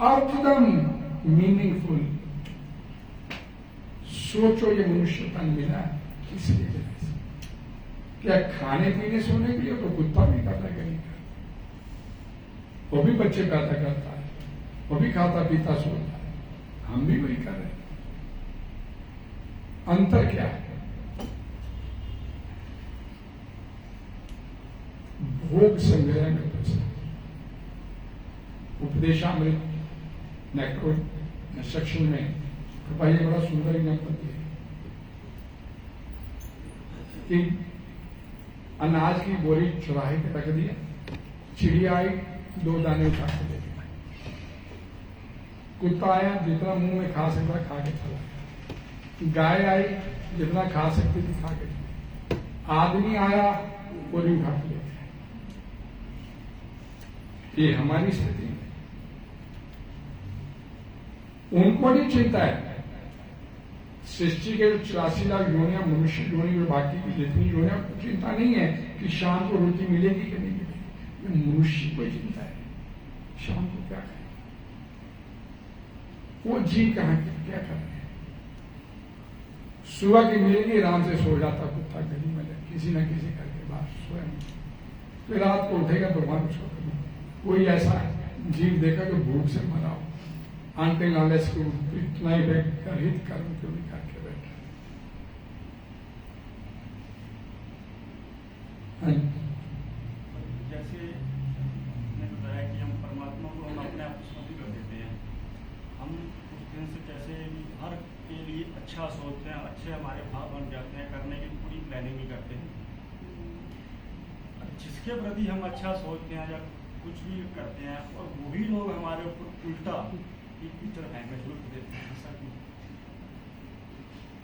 अर्थदम, मीनिंगफुल। सोचो ये मनुष्य तन मिला किस लिए? क्या खाने पीने सोने के लिए? तो कुत्ता भी पैदा करेगा, वो भी बच्चे पैदा करता है, वो भी खाता पीता सोता है, हम भी वही कर रहे हैं। अंतर क्या है? भोग संग्रह में बचा। उपदेशामृत नेक्टर सेक्शन में कृपा ये बड़ा सुंदर एग्जाम्पल दिया कि अनाज की बोरी चुराहे पे रख दिया, चिड़िया आई 2 दाने उठा के ले गया, कुत्ता आया जितना मुंह में खा सकता खा के चला गया, गाय आई जितना खा सकती थी खा के चली, आदमी आया बोरी उठा के ले गया। ये हमारी स्थिति है। उनको नहीं चिंता है सृष्टि के 84 लाख योनियां, मनुष्य योनि और बाकी की जितनी योनियां, चिंता नहीं है कि शाम को रोटी मिलेगी कि नहीं मिलेगी। मनुष्य को चिंता है शाम को क्या करें, वो जीव कहां क्या कर रहे हैं। सुबह की मिलेगी आराम से सो जाता कुत्ता गली में, किसी न किसी करके बाहर स्वयं, फिर रात को उठेगा भगवान उसको। कोई ऐसा जीव देखा कि भूख से मरा हो, until unless को इतना ही हित कर्म क्यों नहीं करके बैठे। जैसे मैंने बताया कि हम परमात्मा को हम अपने आप समझ कर देते हैं, हम उस दिन से कैसे भी हर के लिए अच्छा सोचते हैं, अच्छे हमारे भाव बन जाते हैं, करने की पूरी प्लानिंग भी करते हैं। जिसके प्रति हम अच्छा सोचते हैं या कुछ भी करते हैं और वही लोग हमारे ऊपर उल्टा कीचड़ फेंकना शुरू कर देते हैं, ऐसा क्यों?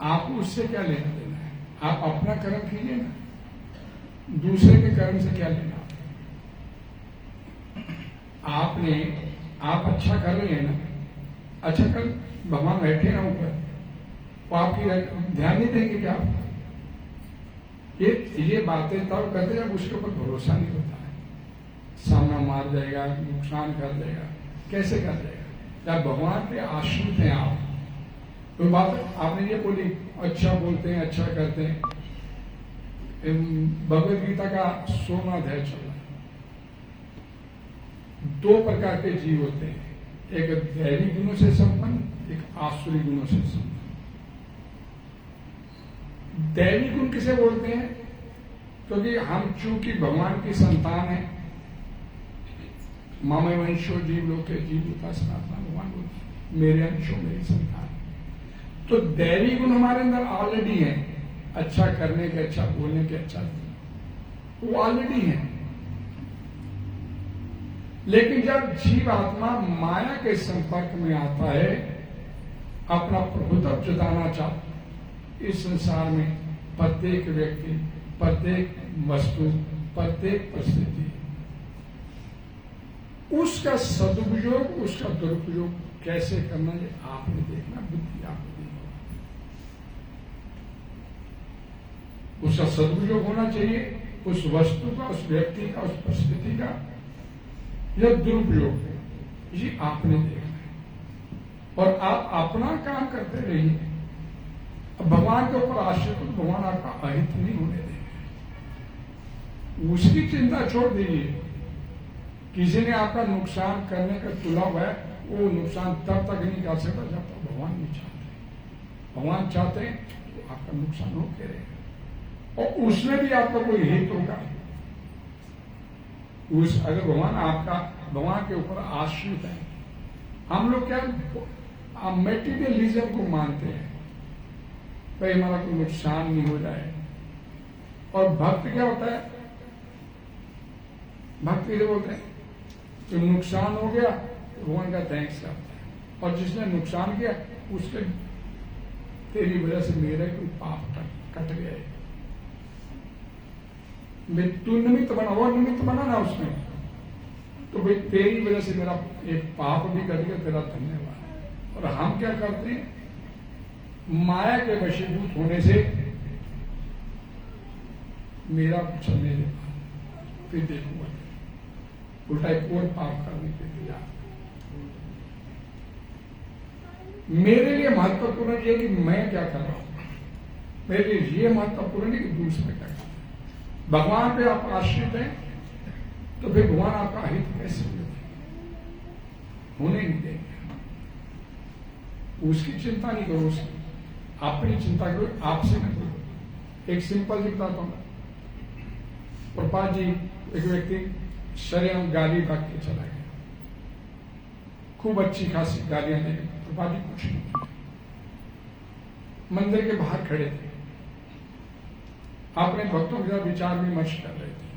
आपको उससे क्या लेना देना है? आप अपना कर्म कीजिए ना, दूसरे के कर्म से क्या लेना? आपने आप अच्छा कर रहे हैं ना, अच्छा कर, भगवान बैठे ना ऊपर, वो आपकी ध्यान नहीं देंगे क्या? ये बातें तब करते जब उसके ऊपर भरोसा नहीं होता है, सामना मार जाएगा, नुकसान कर देगा, कैसे कर देगा? जब भगवान के आश्रित हैं आप, तो बात आपने ये बोली अच्छा बोलते हैं, अच्छा करते हैं। भगवद गीता का 16वां अध्याय चल रहा है। 2 प्रकार के जीव होते हैं, एक दैवी गुणों से संपन्न, एक आसुरी गुणों से संपन्न। दैवी गुण किसे बोलते हैं? क्योंकि हम चूंकि भगवान की संतान है, मामे वंशो जीव लोके जीव का सनातन, भगवान बोलते मेरे अंशों मेरी संतान। तो दैवी गुण हमारे अंदर ऑलरेडी है, अच्छा करने के, अच्छा बोलने के, अच्छा वो ऑलरेडी है। लेकिन जब जीव आत्मा माया के संपर्क में आता है, अपना प्रभुत्व जताना चाहता, इस संसार में प्रत्येक व्यक्ति, प्रत्येक वस्तु, प्रत्येक परिस्थिति, उसका सदुपयोग, उसका दुरुपयोग कैसे करना, ये आपने देखना, बुद्धि आपने देखना। उसका सदुपयोग होना चाहिए, उस वस्तु का, उस व्यक्ति का, उस परिस्थिति का, या दुरुपयोग, ये आपने देखना है। और आप अपना काम करते रहिए। अब भगवान के ऊपर आश्रित हो, भगवान आपका अहित नहीं होने देंगे, उसकी चिंता छोड़ दीजिए। किसी ने आपका नुकसान करने का तुला हुआ है, वो नुकसान तब तक नहीं कर सकता जब तक भगवान नहीं चाहते। भगवान चाहते हैं तो आपका नुकसान हो के रहेगा, और उसमें भी आपका कोई हित होगा। उस अगर भगवान के ऊपर आश्रित है, हम लोग क्या मेटीरियलिज्म को मानते हैं, भाई हमारा कोई नुकसान नहीं हो जाए। और भक्त क्या होता है? भक्त किसे बोलते हैं? तो नुकसान हो गया तो भगवान का थैंक्स करता है, और जिसने नुकसान किया उसके तेरी वजह से मेरा कोई पाप कट गया है, तू निमित्त बना, वो निमित्त बना ना उसमें, तो भाई तेरी वजह से मेरा एक पाप भी कट गया, तेरा धन्यवाद। और हम क्या करते हैं? माया के वशीभूत होने से मेरा चलने दे, फिर देखूंगा, उल्टा एक और पाप करने के लिए। मेरे लिए महत्वपूर्ण ये कि मैं क्या कर रहा हूं, मेरे लिए ये महत्वपूर्ण नहीं कि दूसरा क्या कर रहा है। भगवान पे आप आश्रित हैं तो फिर भगवान आपका हित कैसे होने नहीं देंगे। उसकी चिंता नहीं करो, उसकी अपनी चिंता करो, आपसे न करो। एक सिंपल जी बताता हूं। प्रभुपाद जी, एक व्यक्ति शरेआम गाली भाग के चला गया, खूब अच्छी खासी गालियां दे, प्रभुपाद जी कुछ नहीं, मंदिर के बाहर खड़े थे, अपने भक्तों के साथ विचार विमर्श कर रहे थे।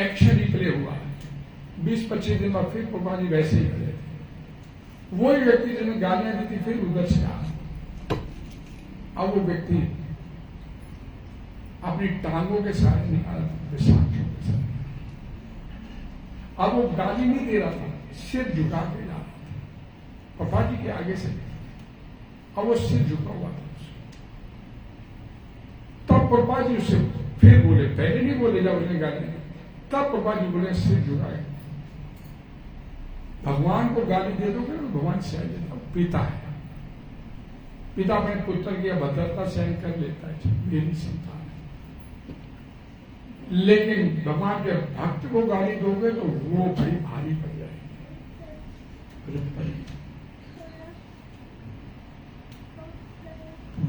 एक्शन रिप्ले हुआ, 20-25 दिन बाद फिर प्रभुपाद जी वैसे ही खड़े थे। वही व्यक्ति जिन्होंने गालियां दी थी फिर उधर से आ, अब वो व्यक्ति अपनी टांगों के साथ निकाला, विशाखों के साथ। अब वो गाली नहीं दे रहा था, सिर झुका के जा रहा था पापा जी के आगे से, अब वो सिर झुका हुआ था। तब पापा जी उससे फिर बोले, पहले नहीं बोले जब उसने गाली दी, तब पापा जी बोले सिर झुकाए, भगवान को गाली दे दोगे ना, भगवान सहन लेता, पिता है, पिता अपने पुत्र की अभद्रता सहन कर लेता है, मेरी संतान है। लेकिन भगवान के भक्त को गाली दोगे तो वो बड़ी भारी पड़ जाएगी। रिप पड़ेगी।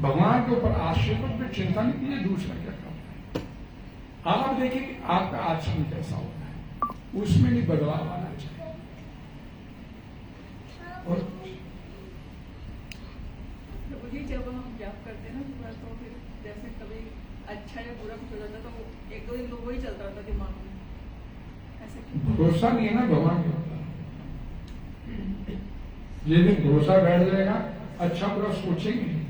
भगवान के ऊपर आश्रित पर चिंता नहीं कीजिए, दूसरा क्या करना है। आप देखिए कि आपका आचरण कैसा होता है, उसमें नहीं बदलाव आना चाहिए। और प्रभु जी, जब हम जाप करते हैं ना पूरा, तो फिर जैसे कभी अच्छा या बुरा कुछ हो जाता है तो वो एक दो दिन तो वही चलता रहता दिमाग में, ऐसे क्यों? भरोसा नहीं है ना भगवान के ऊपर। जिस दिन भरोसा बैठ जाएगा, अच्छा बुरा सोचेंगे नहीं।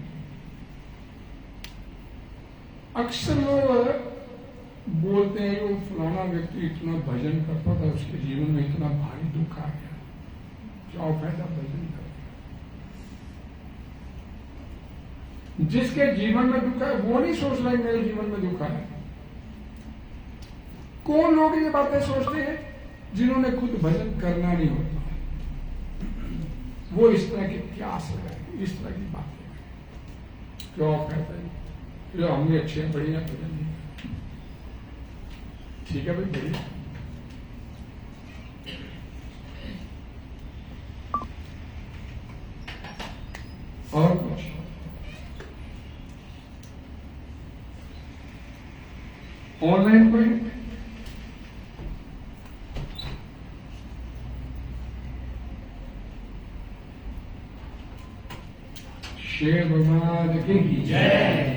अक्सर लोग बोलते हैं वो फलाना व्यक्ति इतना भजन करता था, उसके जीवन में इतना भारी दुख आ गया, क्या फायदा भजन करके। जिसके जीवन में दुख है वो नहीं सोच रहा है मेरे जीवन में दुख है। कौन लोग ये बातें सोचते हैं? जिन्होंने खुद भजन करना नहीं होता, वो इस तरह की क्यास लगाए, इस तरह की बातें करें। क्यों कहते हैं जो हमने अच्छे बढ़िया भजन नहीं करते। ठीक है भाई, बढ़िया। और कुछ ऑनलाइन कोई शेर भगवान की जय।